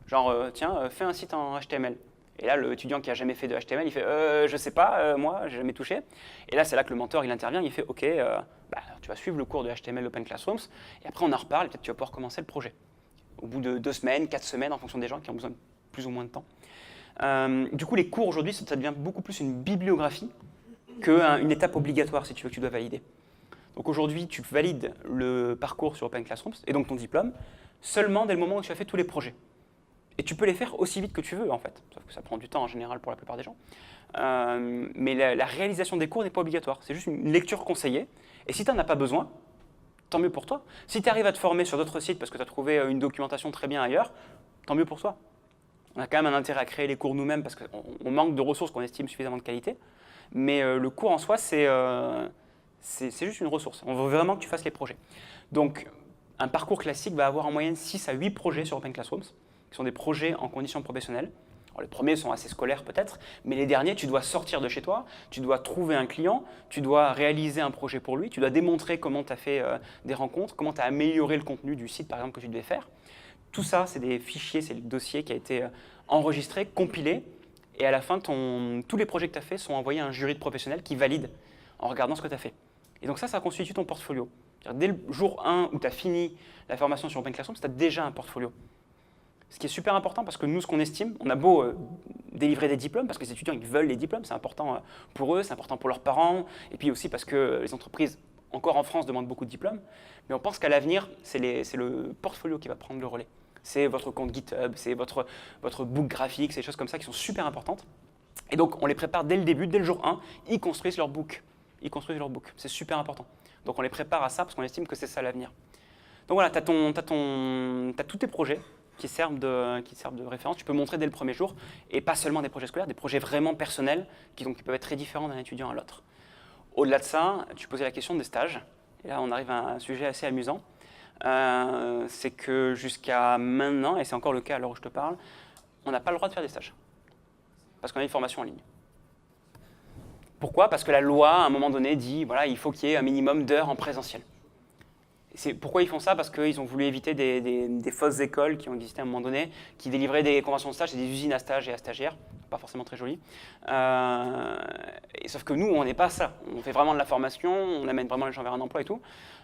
A: Genre, tiens, fais un site en HTML. Et là, l'étudiant qui n'a jamais fait de HTML, il fait je sais pas, moi, j'ai jamais touché. Et là, c'est là que le mentor, il intervient, il fait OK, tu vas suivre le cours de HTML Open Classrooms, et après on en reparle, et peut-être tu vas pouvoir commencer le projet. Au bout de 2 semaines, 4 semaines, en fonction des gens qui ont besoin de plus ou moins de temps. Du coup, les cours aujourd'hui, ça devient beaucoup plus une bibliographie qu'une étape obligatoire, si tu veux, que tu dois valider. Donc aujourd'hui, tu valides le parcours sur Open Classrooms, et donc ton diplôme, seulement dès le moment où tu as fait tous les projets. Et tu peux les faire aussi vite que tu veux, en fait. Sauf que ça prend du temps, en général, pour la plupart des gens. Mais la réalisation des cours n'est pas obligatoire. C'est juste une lecture conseillée. Et si tu n'en as pas besoin, tant mieux pour toi. Si tu arrives à te former sur d'autres sites parce que tu as trouvé une documentation très bien ailleurs, tant mieux pour toi. On a quand même un intérêt à créer les cours nous-mêmes parce qu'on manque de ressources qu'on estime suffisamment de qualité. Mais le cours en soi, c'est juste une ressource. On veut vraiment que tu fasses les projets. Donc, un parcours classique va avoir en moyenne 6 à 8 projets sur Open Classrooms, qui sont des projets en conditions professionnelles. Alors, les premiers sont assez scolaires peut-être, mais les derniers, tu dois sortir de chez toi, tu dois trouver un client, tu dois réaliser un projet pour lui, tu dois démontrer comment tu as fait des rencontres, comment tu as amélioré le contenu du site par exemple que tu devais faire. Tout ça, c'est des fichiers, c'est le dossier qui a été enregistré, compilé, et à la fin, tous les projets que tu as faits sont envoyés à un jury de professionnels qui valide en regardant ce que tu as fait. Et donc ça constitue ton portfolio. Dès le jour 1 où tu as fini la formation sur Open Classrooms, tu as déjà un portfolio. Ce qui est super important parce que nous, ce qu'on estime, on a beau délivrer des diplômes, parce que les étudiants ils veulent les diplômes, c'est important pour eux, c'est important pour leurs parents, et puis aussi parce que les entreprises, encore en France, demandent beaucoup de diplômes, mais on pense qu'à l'avenir, c'est le portfolio qui va prendre le relais. C'est votre compte GitHub, c'est votre book graphique, c'est des choses comme ça qui sont super importantes. Et donc, on les prépare dès le début, dès le jour 1, ils construisent leur book ils construisent leur book. C'est super important. Donc on les prépare à ça parce qu'on estime que c'est ça l'avenir. Donc voilà, tu as tous tes projets qui servent de référence. Tu peux montrer dès le premier jour, et pas seulement des projets scolaires, des projets vraiment personnels qui peuvent être très différents d'un étudiant à l'autre. Au-delà de ça, tu posais la question des stages. Et là, on arrive à un sujet assez amusant. C'est que jusqu'à maintenant, et c'est encore le cas à l'heure où je te parle, on n'a pas le droit de faire des stages. Parce qu'on a une formation en ligne. Pourquoi? Parce que la loi, à un moment donné, dit voilà, il faut qu'il y ait un minimum d'heures en présentiel. Pourquoi ils font ça? Parce qu'ils ont voulu éviter des fausses écoles qui ont existé à un moment donné, qui délivraient des conventions de stage, c'est des usines à stage et à stagiaires, pas forcément très jolies. Sauf que nous, on n'est pas ça. On fait vraiment de la formation, on amène vraiment les gens vers un emploi et tout.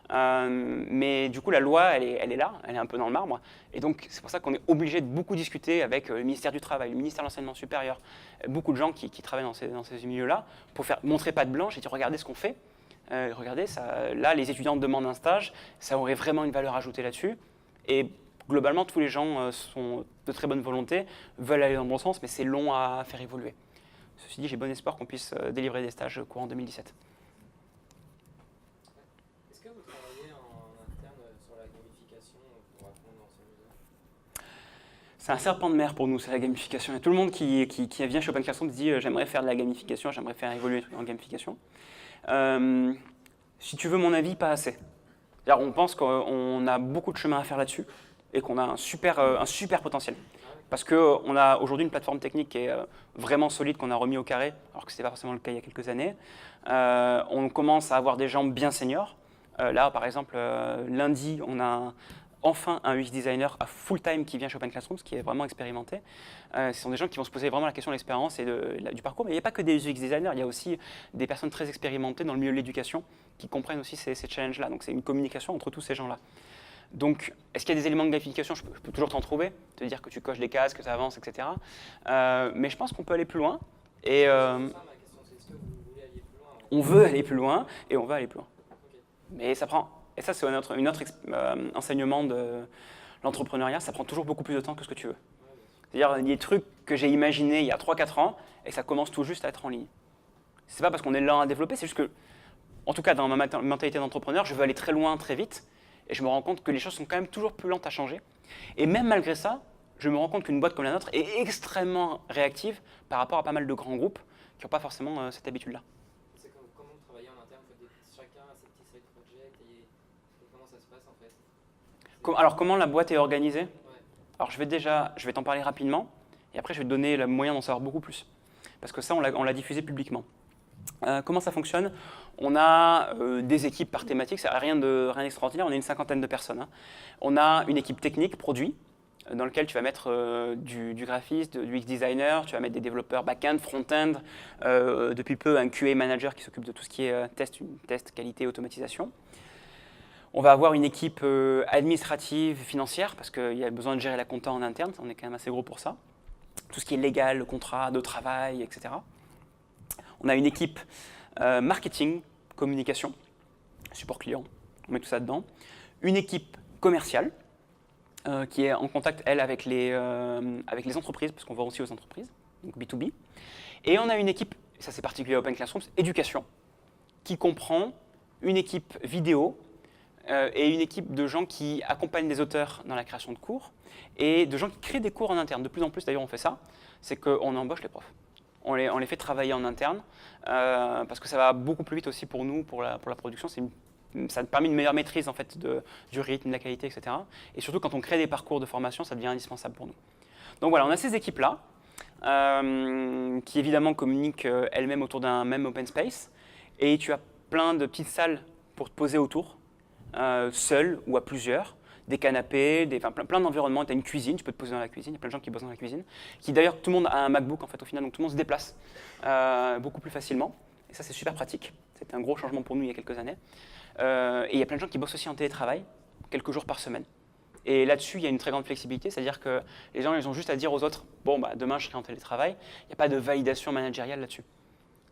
A: Mais du coup, la loi, elle est là, elle est un peu dans le marbre. Et donc, c'est pour ça qu'on est obligé de beaucoup discuter avec le ministère du Travail, le ministère de l'Enseignement supérieur, beaucoup de gens qui travaillent dans ces milieux-là, pour montrer patte blanche et dire regardez ce qu'on fait. Regardez, là, les étudiants demandent un stage, ça aurait vraiment une valeur ajoutée là-dessus. Et globalement, tous les gens sont de très bonne volonté, veulent aller dans le bon sens, mais c'est long à faire évoluer. Ceci dit, j'ai bon espoir qu'on puisse délivrer des stages courant 2017.
B: Est-ce que vous travaillez en interne sur la gamification pour apprendre dans ce milieu?
A: C'est un serpent de mer pour nous, c'est la gamification. Il y a tout le monde qui vient chez Open Classroom et dit j'aimerais faire de la gamification, j'aimerais faire évoluer en gamification. Si tu veux mon avis, pas assez. On pense qu'on a beaucoup de chemin à faire là-dessus et qu'on a un super potentiel. Parce qu'on a aujourd'hui une plateforme technique qui est vraiment solide, qu'on a remis au carré, alors que ce n'était pas forcément le cas il y a quelques années. On commence à avoir des gens bien seniors. Là, par exemple, lundi, on a enfin un UX designer à full-time qui vient chez Open Classroom, ce qui est vraiment expérimenté. Ce sont des gens qui vont se poser vraiment la question de l'expérience et du parcours. Mais il n'y a pas que des UX designers, il y a aussi des personnes très expérimentées dans le milieu de l'éducation qui comprennent aussi ces challenges-là. Donc c'est une communication entre tous ces gens-là. Donc, est-ce qu'il y a des éléments de gamification? Je peux toujours t'en trouver, te dire que tu coches des cases, que ça avance, etc. Mais je pense qu'on peut aller plus loin. Et,
B: Ma question, c'est est-ce que vous voulez aller plus loin?
A: on veut aller plus loin et on va aller plus loin.
B: Ok.
A: Mais ça prend, et ça c'est un autre enseignement de l'entrepreneuriat, ça prend toujours beaucoup plus de temps que ce que tu veux. C'est-à-dire il y a des trucs que j'ai imaginés il y a 3-4 ans et ça commence tout juste à être en ligne. C'est pas parce qu'on est lent à développer, c'est juste que, en tout cas dans ma mentalité d'entrepreneur, je veux aller très loin, très vite. Et je me rends compte que les choses sont quand même toujours plus lentes à changer. Et même malgré ça, je me rends compte qu'une boîte comme la nôtre est extrêmement réactive par rapport à pas mal de grands groupes qui n'ont pas forcément cette habitude-là.
B: C'est comment vous travaillez en interne? Chacun a ses petits side projects et comment ça se passe en fait?
A: Alors comment la boîte est organisée?
B: Ouais.
A: Alors je vais t'en parler rapidement et après je vais te donner le moyen d'en savoir beaucoup plus. Parce que ça, on l'a diffusé publiquement. Comment ça fonctionne? On a des équipes par thématique, c'est rien d'extraordinaire, on est une 50aine de personnes. Hein. On a une équipe technique, produit, dans laquelle tu vas mettre du graphiste, du UX designer, tu vas mettre des développeurs back-end, front-end, depuis peu un QA manager qui s'occupe de tout ce qui est test, qualité, automatisation. On va avoir une équipe administrative, financière, parce qu'il y a besoin de gérer la compta en interne, on est quand même assez gros pour ça. Tout ce qui est légal, le contrat de travail, etc. On a une équipe marketing, communication, support client, on met tout ça dedans. Une équipe commerciale qui est en contact, elle, avec les entreprises, parce qu'on vend aussi aux entreprises, donc B2B. Et on a une équipe, ça c'est particulier à Open Classroom, éducation, qui comprend une équipe vidéo et une équipe de gens qui accompagnent les auteurs dans la création de cours et de gens qui créent des cours en interne. De plus en plus, d'ailleurs, on fait ça, c'est qu'on embauche les profs. On les fait travailler en interne parce que ça va beaucoup plus vite aussi pour nous, pour la production. Ça permet une meilleure maîtrise en fait, du rythme, de la qualité, etc. Et surtout, quand on crée des parcours de formation, ça devient indispensable pour nous. Donc voilà, on a ces équipes-là qui évidemment communiquent elles-mêmes autour d'un même open space. Et tu as plein de petites salles pour te poser autour, seul ou à plusieurs. Des canapés, plein d'environnements. Tu as une cuisine, tu peux te poser dans la cuisine. Il y a plein de gens qui bossent dans la cuisine. Qui d'ailleurs, tout le monde a un MacBook en fait, au final, donc tout le monde se déplace beaucoup plus facilement. Et ça, c'est super pratique. C'était un gros changement pour nous il y a quelques années. Et il y a plein de gens qui bossent aussi en télétravail, quelques jours par semaine. Et là-dessus, il y a une très grande flexibilité, c'est-à-dire que les gens ils ont juste à dire aux autres « bon, bah, demain, je serai en télétravail ». Il n'y a pas de validation managériale là-dessus.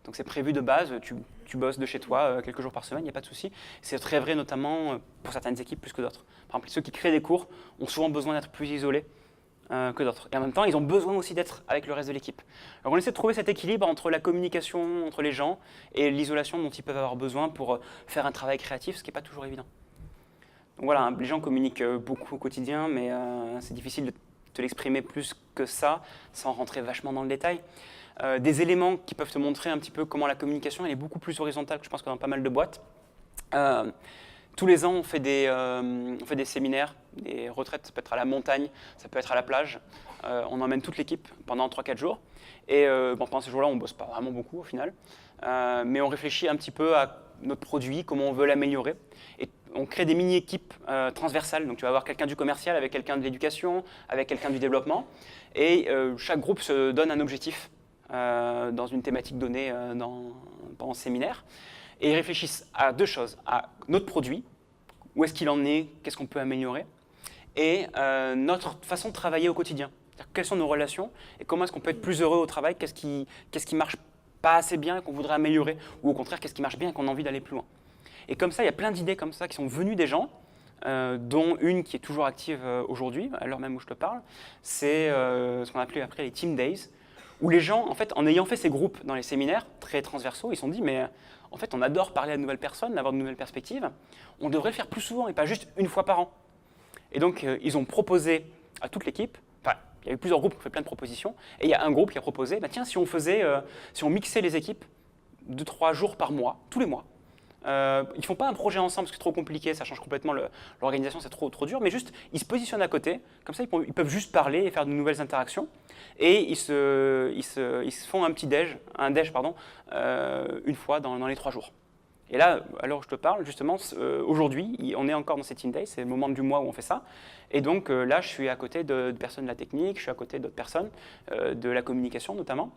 A: Donc c'est prévu de base, tu bosses de chez toi quelques jours par semaine, il n'y a pas de souci. C'est très vrai notamment pour certaines équipes plus que d'autres. Par exemple, ceux qui créent des cours ont souvent besoin d'être plus isolés que d'autres. Et en même temps, ils ont besoin aussi d'être avec le reste de l'équipe. Alors on essaie de trouver cet équilibre entre la communication entre les gens et l'isolation dont ils peuvent avoir besoin pour faire un travail créatif, ce qui n'est pas toujours évident. Donc voilà, hein, les gens communiquent beaucoup au quotidien, mais c'est difficile de te l'exprimer plus que ça, sans rentrer vachement dans le détail. Des éléments qui peuvent te montrer un petit peu comment la communication elle est beaucoup plus horizontale que je pense que dans pas mal de boîtes. Tous les ans, on fait des séminaires, des retraites, ça peut être à la montagne, ça peut être à la plage. On emmène toute l'équipe pendant 3-4 jours. Et pendant ces jours-là, on ne bosse pas vraiment beaucoup au final. Mais on réfléchit un petit peu à notre produit, comment on veut l'améliorer. Et on crée des mini-équipes transversales. Donc tu vas avoir quelqu'un du commercial avec quelqu'un de l'éducation, avec quelqu'un du développement. Et chaque groupe se donne un objectif dans une thématique donnée pendant ce séminaire. Et ils réfléchissent à 2 choses, à notre produit, où est-ce qu'il en est, qu'est-ce qu'on peut améliorer, et notre façon de travailler au quotidien. Quelles sont nos relations et comment est-ce qu'on peut être plus heureux au travail, qu'est-ce qui marche pas assez bien et qu'on voudrait améliorer, ou au contraire, qu'est-ce qui marche bien et qu'on a envie d'aller plus loin. Et comme ça, il y a plein d'idées comme ça qui sont venues des gens, dont une qui est toujours active aujourd'hui, à l'heure même où je te parle, c'est ce qu'on appelait après les Team Days, où les gens, en fait, en ayant fait ces groupes dans les séminaires très transversaux, ils se sont dit, mais en fait, on adore parler à de nouvelles personnes, avoir de nouvelles perspectives, on devrait le faire plus souvent et pas juste une fois par an. Et donc, ils ont proposé à toute l'équipe, enfin, il y a eu plusieurs groupes qui ont fait plein de propositions, et il y a un groupe qui a proposé, bah, tiens, si on mixait les équipes 2-3 jours par mois, tous les mois. Ils ne font pas un projet ensemble parce que c'est trop compliqué, ça change complètement l'organisation, c'est trop dur, mais juste ils se positionnent à côté, comme ça ils peuvent juste parler et faire de nouvelles interactions, et ils se font un déj une fois dans les 3 jours. Et là, à l'heure où je te parle, justement, aujourd'hui, on est encore dans ces Team Days, c'est le moment du mois où on fait ça, et donc là, je suis à côté de personnes de la technique, je suis à côté d'autres personnes, de la communication notamment,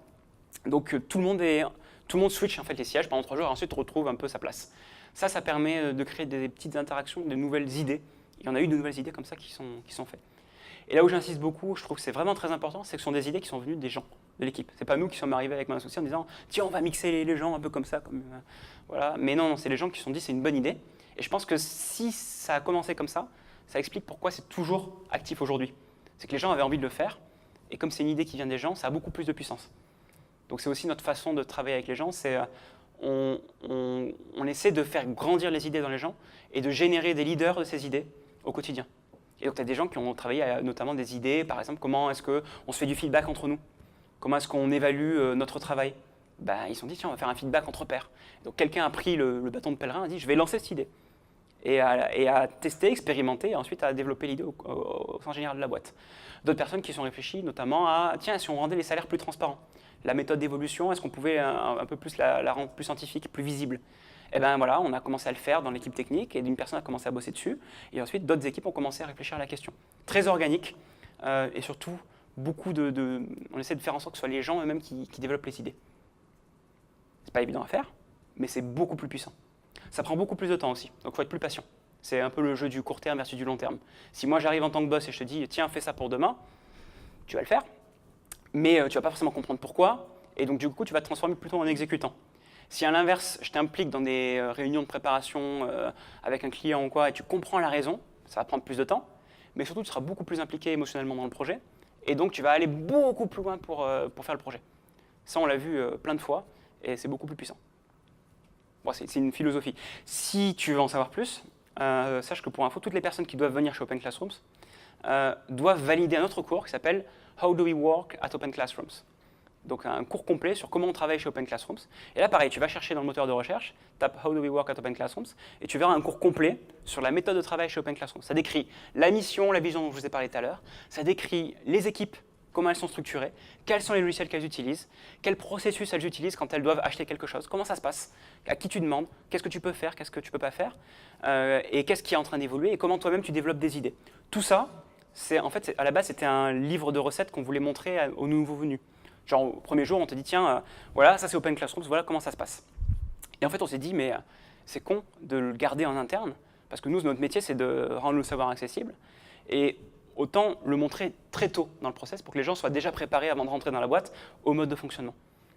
A: donc tout le monde switch en fait les sièges pendant 3 jours et ensuite retrouve un peu sa place. Ça permet de créer des petites interactions, de nouvelles idées. Il y en a eu de nouvelles idées comme ça qui sont faites. Et là où j'insiste beaucoup, je trouve que c'est vraiment très important, c'est que ce sont des idées qui sont venues des gens, de l'équipe. C'est pas nous qui sommes arrivés avec mon associé en disant tiens, on va mixer les gens un peu comme ça. Voilà. Mais non, c'est les gens qui se sont dit c'est une bonne idée. Et je pense que si ça a commencé comme ça explique pourquoi c'est toujours actif aujourd'hui. C'est que les gens avaient envie de le faire. Et comme c'est une idée qui vient des gens, ça a beaucoup plus de puissance. Donc c'est aussi notre façon de travailler avec les gens, c'est on essaie de faire grandir les idées dans les gens et de générer des leaders de ces idées au quotidien. Et donc tu as des gens qui ont travaillé à notamment des idées, par exemple comment est-ce qu'on se fait du feedback entre nous, comment est-ce qu'on évalue notre travail. Ils se sont dit tiens on va faire un feedback entre pairs. Donc quelqu'un a pris le bâton de pèlerin et a dit je vais lancer cette idée. Et à tester, expérimenter et ensuite à développer l'idée au sens général de la boîte. D'autres personnes qui sont réfléchies notamment à tiens si on rendait les salaires plus transparents. La méthode d'évolution, est-ce qu'on pouvait un peu plus la rendre plus scientifique, plus visible? Et bien voilà, on a commencé à le faire dans l'équipe technique et une personne a commencé à bosser dessus. Et ensuite, d'autres équipes ont commencé à réfléchir à la question. Très organique et surtout, on essaie de faire en sorte que ce soit les gens eux-mêmes qui développent les idées. C'est pas évident à faire, mais c'est beaucoup plus puissant. Ça prend beaucoup plus de temps aussi, donc il faut être plus patient. C'est un peu le jeu du court terme versus du long terme. Si moi j'arrive en tant que boss et je te dis tiens, fais ça pour demain, tu vas le faire. Mais tu ne vas pas forcément comprendre pourquoi, et donc du coup, tu vas te transformer plutôt en exécutant. Si à l'inverse, je t'implique dans des réunions de préparation avec un client ou quoi, et tu comprends la raison, ça va prendre plus de temps, mais surtout, tu seras beaucoup plus impliqué émotionnellement dans le projet, et donc tu vas aller beaucoup plus loin pour faire le projet. Ça, on l'a vu plein de fois, et c'est beaucoup plus puissant. Bon, c'est une philosophie. Si tu veux en savoir plus, sache que pour info, toutes les personnes qui doivent venir chez Open Classrooms doivent valider un autre cours qui s'appelle How do we work at Open Classrooms? Donc un cours complet sur comment on travaille chez Open Classrooms. Et là pareil, tu vas chercher dans le moteur de recherche, tape How do we work at Open Classrooms et tu verras un cours complet sur la méthode de travail chez Open Classrooms. Ça décrit la mission, la vision dont je vous ai parlé tout à l'heure, ça décrit les équipes, comment elles sont structurées, quels sont les logiciels qu'elles utilisent, quel processus elles utilisent quand elles doivent acheter quelque chose, comment ça se passe, à qui tu demandes, qu'est-ce que tu peux faire, qu'est-ce que tu ne peux pas faire, et qu'est-ce qui est en train d'évoluer et comment toi-même tu développes des idées. Tout ça, à la base, c'était un livre de recettes qu'on voulait montrer aux nouveaux venus. Genre, au premier jour, on te dit, tiens, voilà, ça c'est Open Classrooms, voilà comment ça se passe. Et en fait, on s'est dit, mais c'est con de le garder en interne, parce que nous, notre métier, c'est de rendre le savoir accessible. Et autant le montrer très tôt dans le process pour que les gens soient déjà préparés avant de rentrer dans la boîte au mode de fonctionnement.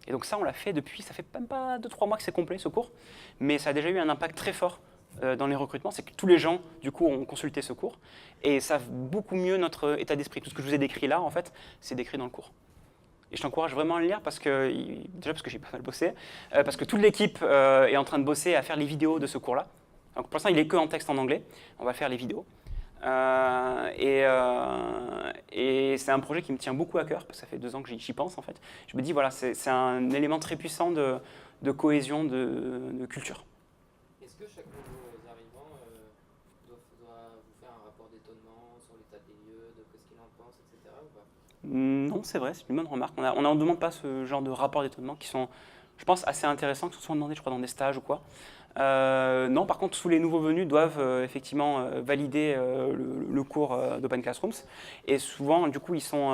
A: Et donc ça, on l'a fait depuis, ça fait même pas 2-3 mois que c'est complet, ce cours, mais ça a déjà eu un impact très fort dans les recrutements, c'est que tous les gens, du coup, ont consulté ce cours et savent beaucoup mieux notre état d'esprit. Tout ce que je vous ai décrit là, en fait, c'est décrit dans le cours. Et je t'encourage vraiment à le lire parce que, déjà parce que j'ai pas mal bossé, parce que toute l'équipe est en train de bosser à faire les vidéos de ce cours-là. Donc pour l'instant, il est que en texte en anglais. On va faire les vidéos. Et c'est un projet qui me tient beaucoup à cœur, parce que ça fait 2 ans que j'y pense en fait. Je me dis, voilà, c'est un élément très puissant de cohésion, de culture.
B: Est-ce que chaque nouveau arrivant doit vous faire un rapport d'étonnement sur l'état des lieux, de ce qu'il en pense, etc. ou pas?
A: Non, c'est vrai, c'est une bonne remarque. On n'en demande pas ce genre de rapports d'étonnement qui sont, je pense, assez intéressants, que ce soit demandé, je crois, dans des stages ou quoi. Non, par contre, tous les nouveaux venus doivent effectivement valider le cours d'Open Classrooms. Et souvent, du coup, ils sont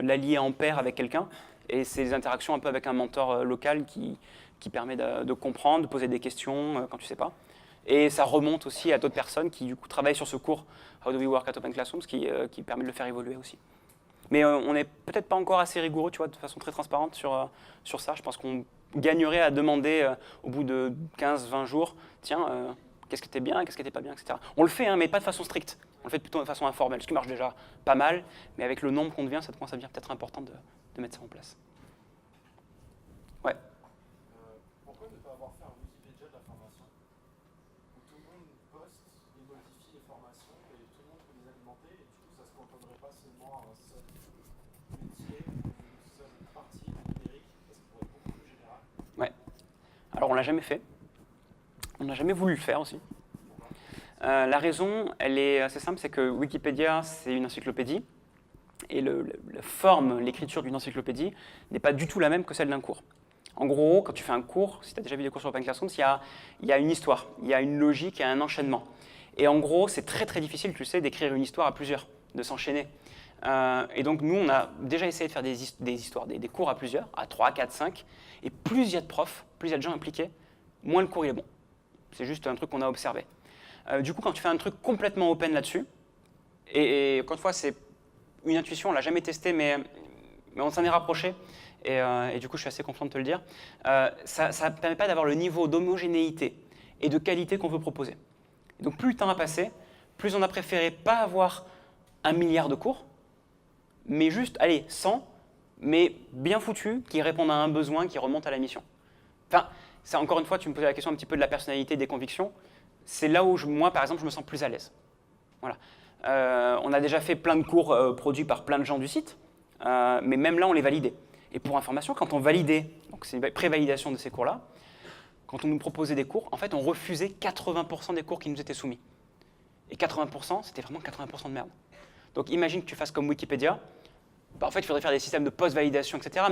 A: l'allié en pair avec quelqu'un. Et c'est des interactions un peu avec un mentor local qui permet de comprendre, de poser des questions quand tu ne sais pas. Et ça remonte aussi à d'autres personnes qui, du coup, travaillent sur ce cours How do we work at Open Classrooms qui permet de le faire évoluer aussi. Mais on n'est peut-être pas encore assez rigoureux, tu vois, de façon très transparente sur ça. Je pense qu'on gagnerait à demander au bout de 15-20 jours, tiens, qu'est-ce qui était bien, qu'est-ce qui n'était pas bien, etc. On le fait, hein, mais pas de façon stricte. On le fait plutôt de façon informelle, ce qui marche déjà pas mal, mais avec le nombre qu'on devient, ça commence à devenir peut-être important de mettre ça en place. Ouais.
C: Pourquoi ne pas avoir fait un Wikipédia de la formation où tout le monde poste et modifie les formations et tout le monde peut les alimenter et du coup ça se cantonnerait pas seulement à un seul métier ou une seule partie numérique parce qu'il pourrait être beaucoup plus général.
A: Alors on l'a jamais fait. On n'a jamais voulu le faire aussi. La raison, elle est assez simple, c'est que Wikipédia, c'est une encyclopédie. Et la forme, l'écriture d'une encyclopédie n'est pas du tout la même que celle d'un cours. En gros, quand tu fais un cours, si tu as déjà vu des cours sur Open Classrooms, il y a une histoire, il y a une logique, il y a un enchaînement. Et en gros, c'est très très difficile, tu le sais, d'écrire une histoire à plusieurs, de s'enchaîner. Et donc nous, on a déjà essayé de faire des histoires, des cours à plusieurs, à 3, 4, 5. Et plus il y a de profs, plus il y a de gens impliqués, moins le cours il est bon. C'est juste un truc qu'on a observé. Du coup, quand tu fais un truc complètement open là-dessus, et encore une fois, c'est une intuition, on ne l'a jamais testé, mais on s'en est rapproché, et du coup, je suis assez confiant de te le dire, ça ne permet pas d'avoir le niveau d'homogénéité et de qualité qu'on veut proposer. Et donc, plus le temps a passé, plus on a préféré pas avoir 1 milliard de cours, mais juste, allez, 100, mais bien foutus, qui répondent à un besoin, qui remontent à la mission. Enfin, c'est encore une fois, tu me posais la question un petit peu de la personnalité, des convictions. C'est là où, moi, par exemple, je me sens plus à l'aise. Voilà. On a déjà fait plein de cours produits par plein de gens du site, mais même là, on les validait. Et pour information, quand on validait, donc c'est une pré-validation de ces cours-là, quand on nous proposait des cours, en fait, on refusait 80% des cours qui nous étaient soumis. Et 80%, c'était vraiment 80% de merde. Donc imagine que tu fasses comme Wikipédia. En fait, il faudrait faire des systèmes de post-validation, etc.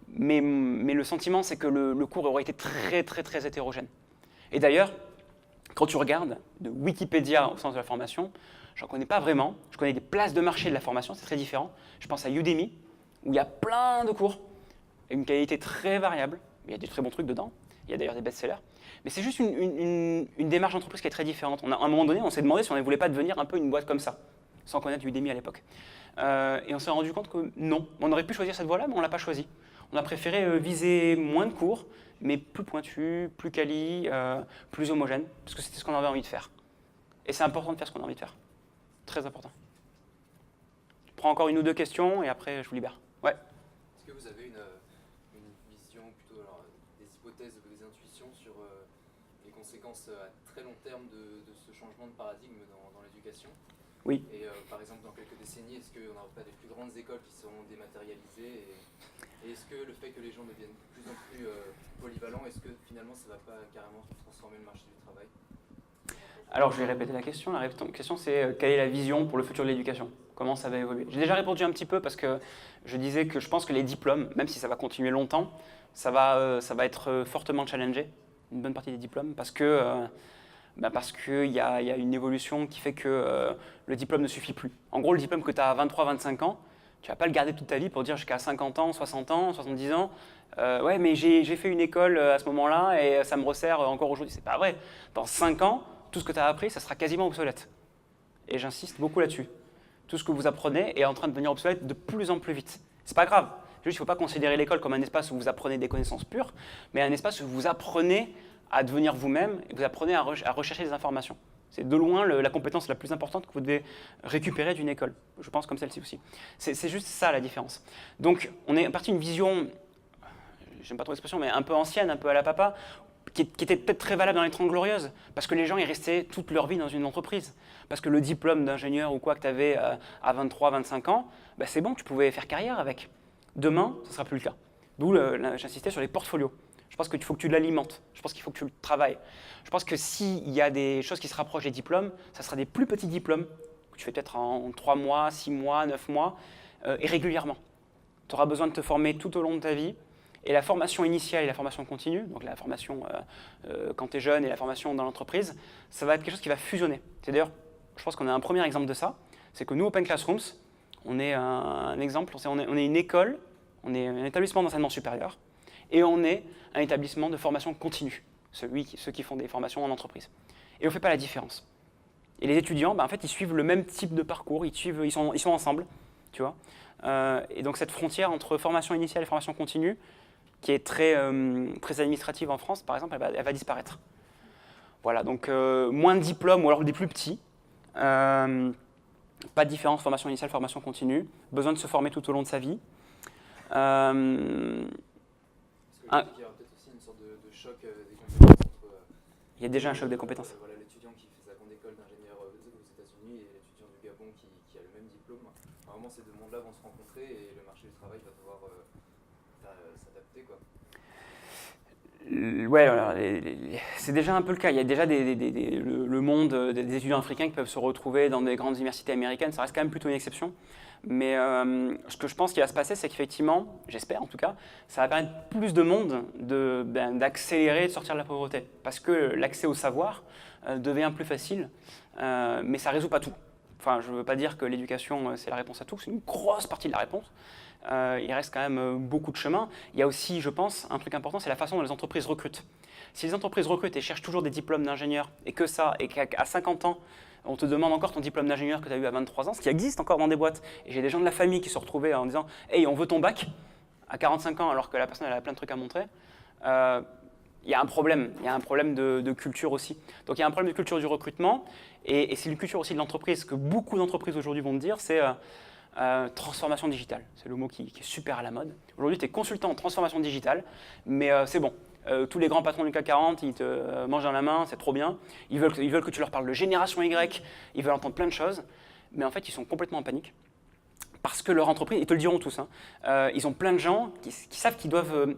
A: Mais le sentiment, c'est que le cours aurait été très, très, très hétérogène. Et d'ailleurs, quand tu regardes de Wikipédia au sens de la formation, je n'en connais pas vraiment. Je connais des places de marché de la formation, c'est très différent. Je pense à Udemy, où il y a plein de cours, et une qualité très variable. Il y a des très bons trucs dedans. Il y a d'ailleurs des best-sellers. Mais c'est juste une démarche d'entreprise qui est très différente. À un moment donné, on s'est demandé si on ne voulait pas devenir un peu une boîte comme ça, sans connaître Udemy à l'époque. Et on s'est rendu compte que non, on aurait pu choisir cette voie-là, mais on ne l'a pas choisi. On a préféré viser moins de cours, mais plus pointus, plus quali, plus homogène, parce que c'était ce qu'on avait envie de faire. Et c'est important de faire ce qu'on a envie de faire. Très important. Je prends encore 1 ou 2 questions et après je vous libère. Ouais.
F: Est-ce que vous avez une vision, plutôt des hypothèses ou des intuitions sur les conséquences à très long terme de ce changement de paradigme dans l'éducation?
A: Oui.
F: Et par exemple, dans quelques décennies, est-ce qu'on n'aura pas des plus grandes écoles qui seront dématérialisées et est-ce que le fait que les gens deviennent de plus en plus polyvalents, est-ce que finalement ça ne va pas carrément transformer le marché du travail?
A: Alors je vais répéter la question. La question c'est quelle est la vision pour le futur de l'éducation? Comment ça va évoluer? J'ai déjà répondu un petit peu parce que je disais que je pense que les diplômes, même si ça va continuer longtemps, ça va être fortement challengé, une bonne partie des diplômes, parce qu'il y a une évolution qui fait que le diplôme ne suffit plus. En gros, le diplôme que tu as à 23-25 ans, tu ne vas pas le garder toute ta vie pour dire jusqu'à 50 ans, 60 ans, 70 ans. Ouais, mais j'ai fait une école à ce moment-là et ça me resserre encore aujourd'hui. C'est pas vrai. Dans 5 ans, tout ce que tu as appris, ça sera quasiment obsolète. Et j'insiste beaucoup là-dessus. Tout ce que vous apprenez est en train de devenir obsolète de plus en plus vite. C'est pas grave. Juste, il ne faut pas considérer l'école comme un espace où vous apprenez des connaissances pures, mais un espace où vous apprenez à devenir vous-même et vous apprenez à rechercher des informations. C'est de loin la compétence la plus importante que vous devez récupérer d'une école. Je pense comme celle-ci aussi. C'est juste ça la différence. Donc on est parti d'une vision, j'aime pas trop l'expression, mais un peu ancienne, un peu à la papa, qui était peut-être très valable dans les 30 Glorieuses, parce que les gens ils restaient toute leur vie dans une entreprise. Parce que le diplôme d'ingénieur ou quoi que tu avais à 23, 25 ans, bah c'est bon, tu pouvais faire carrière avec. Demain, ce ne sera plus le cas. D'où j'insistais sur les portfolios. Je pense qu'il faut que tu l'alimentes. Je pense qu'il faut que tu le travailles. Je pense que s'il y a des choses qui se rapprochent des diplômes, ça sera des plus petits diplômes que tu fais peut-être en 3 mois, 6 mois, 9 mois, et régulièrement. Tu auras besoin de te former tout au long de ta vie. Et la formation initiale et la formation continue, donc la formation quand tu es jeune et la formation dans l'entreprise, ça va être quelque chose qui va fusionner. C'est d'ailleurs, je pense qu'on a un premier exemple de ça. C'est que nous, Open Classrooms, on est un exemple, on est une école, on est un établissement d'enseignement supérieur, et on est un établissement de formation continue, ceux qui font des formations en entreprise. Et on ne fait pas la différence. Et les étudiants, en fait, ils suivent le même type de parcours, ils sont ensemble, tu vois. Et donc cette frontière entre formation initiale et formation continue, qui est très administrative en France, par exemple, elle va disparaître. Voilà, donc moins de diplômes ou alors des plus petits. Pas de différence formation initiale, formation continue. Besoin de se former tout au long de sa vie.
F: Parce que il y aura peut-être aussi une sorte de choc des compétences entre.
A: Il y a déjà un choc des compétences.
F: Voilà, l'étudiant qui fait sa grande école d'ingénieur aux États-Unis et l'étudiant du Gabon qui a le même diplôme. Vraiment, ces deux mondes-là vont se rencontrer et le marché du travail va devoir s'adapter, quoi.
A: Ouais, c'est déjà un peu le cas. Il y a déjà le monde des étudiants africains qui peuvent se retrouver dans des grandes universités américaines. Ça reste quand même plutôt une exception. Mais ce que je pense qu'il va se passer, c'est qu'effectivement, j'espère en tout cas, ça va permettre plus de monde d'accélérer, de sortir de la pauvreté. Parce que l'accès au savoir devient plus facile, mais ça ne résout pas tout. Enfin, je ne veux pas dire que l'éducation, c'est la réponse à tout. C'est une grosse partie de la réponse. Il reste quand même beaucoup de chemin. Il y a aussi, je pense, un truc important, c'est la façon dont les entreprises recrutent. Si les entreprises recrutent et cherchent toujours des diplômes d'ingénieur, et que ça, et qu'à 50 ans, on te demande encore ton diplôme d'ingénieur que tu as eu à 23 ans, ce qui existe encore dans des boîtes. Et j'ai des gens de la famille qui se sont retrouvés en disant « Hey, on veut ton bac » à 45 ans, alors que la personne elle a plein de trucs à montrer. Il y a un problème de culture aussi. Donc il y a un problème de culture du recrutement, et c'est une culture aussi de l'entreprise, que beaucoup d'entreprises aujourd'hui vont te dire, c'est transformation digitale. C'est le mot qui est super à la mode. Aujourd'hui, tu es consultant en transformation digitale, mais c'est bon. Tous les grands patrons du CAC 40, ils te mangent dans la main, c'est trop bien. Ils veulent que tu leur parles de génération Y, ils veulent entendre plein de choses, mais en fait, ils sont complètement en panique. Parce que leur entreprise, ils te le diront tous, ils ont plein de gens qui savent qu'ils doivent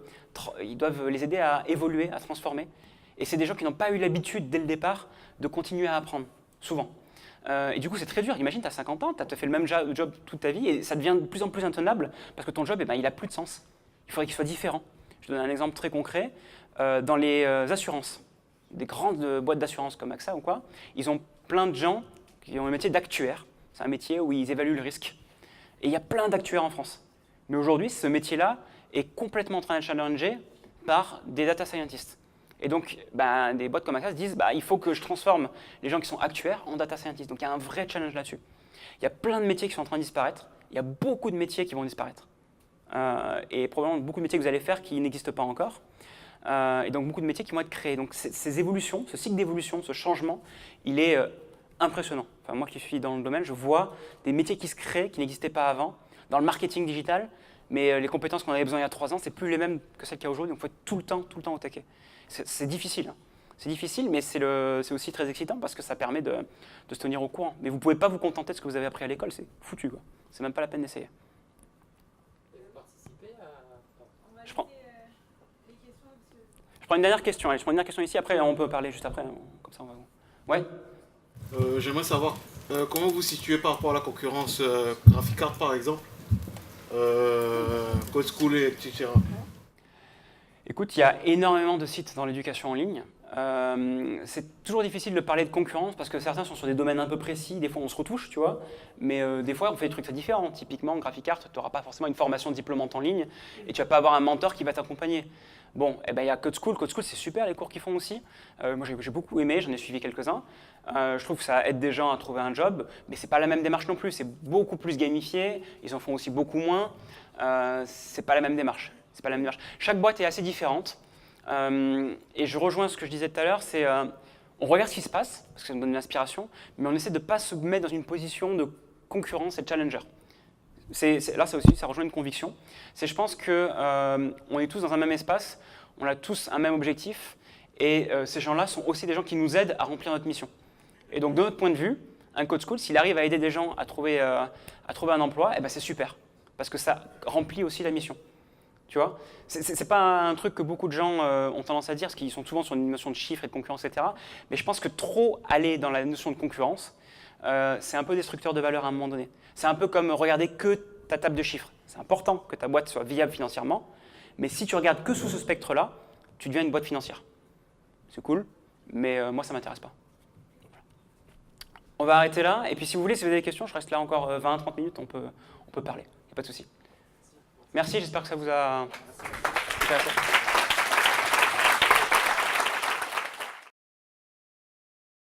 A: les aider à évoluer, à se transformer. Et c'est des gens qui n'ont pas eu l'habitude, dès le départ, de continuer à apprendre, souvent. Et du coup, c'est très dur. Imagine, tu as 50 ans, tu as fait le même job toute ta vie, et ça devient de plus en plus intenable, parce que ton job, il n'a plus de sens. Il faudrait qu'il soit différent. Je te donne un exemple très concret. Dans les assurances, des grandes boîtes d'assurance comme AXA ou quoi, ils ont plein de gens qui ont le métier d'actuaire. C'est un métier où ils évaluent le risque. Et il y a plein d'actuaires en France. Mais aujourd'hui, ce métier-là est complètement en train d'être challengé par des data scientists. Et donc, des boîtes comme AXA se disent il faut que je transforme les gens qui sont actuaires en data scientists. Donc, il y a un vrai challenge là-dessus. Il y a plein de métiers qui sont en train de disparaître. Il y a beaucoup de métiers qui vont disparaître. Et probablement beaucoup de métiers que vous allez faire qui n'existent pas encore. Et donc, beaucoup de métiers qui vont être créés. Donc, ces évolutions, ce cycle d'évolution, ce changement, il est impressionnant. Enfin, moi qui suis dans le domaine, je vois des métiers qui se créent, qui n'existaient pas avant, dans le marketing digital, mais les compétences qu'on avait besoin il y a 3 ans, c'est plus les mêmes que celles qu'il y a aujourd'hui, donc il faut être tout le temps au taquet. C'est difficile. C'est difficile, mais c'est aussi très excitant parce que ça permet de se tenir au courant. Mais vous ne pouvez pas vous contenter de ce que vous avez appris à l'école, c'est foutu, quoi. C'est même pas la peine d'essayer. Je prends une dernière question. Allez, je prends une dernière question ici, après on peut parler juste après. Comme ça, on va... Ouais.
C: J'aimerais savoir comment vous situez par rapport à la concurrence Graphicart par exemple, Code School, etc.
A: Écoute, il y a énormément de sites dans l'éducation en ligne. C'est toujours difficile de parler de concurrence parce que certains sont sur des domaines un peu précis, des fois on se retouche, tu vois, mais des fois on fait des trucs très différents. Typiquement, Graphicart, tu n'auras pas forcément une formation diplômante en ligne et tu vas pas avoir un mentor qui va t'accompagner. Bon, il y a Code School c'est super les cours qu'ils font aussi. Moi j'ai beaucoup aimé, j'en ai suivi quelques-uns. Je trouve que ça aide des gens à trouver un job, mais c'est pas la même démarche non plus, c'est beaucoup plus gamifié, ils en font aussi beaucoup moins, c'est pas la même démarche. Chaque boîte est assez différente. Et je rejoins ce que je disais tout à l'heure, c'est on regarde ce qui se passe, parce que ça nous donne une inspiration, mais on essaie de ne pas se mettre dans une position de concurrence et de challenger. Là, ça aussi, ça rejoint une conviction. C'est je pense qu'on est tous dans un même espace, on a tous un même objectif, et ces gens-là sont aussi des gens qui nous aident à remplir notre mission. Et donc, de notre point de vue, un code school, s'il arrive à aider des gens à trouver un emploi, eh ben, c'est super, parce que ça remplit aussi la mission. Tu vois, c'est pas un truc que beaucoup de gens ont tendance à dire, parce qu'ils sont souvent sur une notion de chiffres et de concurrence, etc. Mais je pense que trop aller dans la notion de concurrence, c'est un peu destructeur de valeur à un moment donné. C'est un peu comme regarder que ta table de chiffres. C'est important que ta boîte soit viable financièrement, mais si tu regardes que sous ce spectre-là, tu deviens une boîte financière. C'est cool, mais moi, ça ne m'intéresse pas. On va arrêter là, et puis si vous voulez, si vous avez des questions, je reste là encore 20-30 minutes, on peut parler, il n'y a pas de souci. Merci, j'espère que ça vous a intéressé.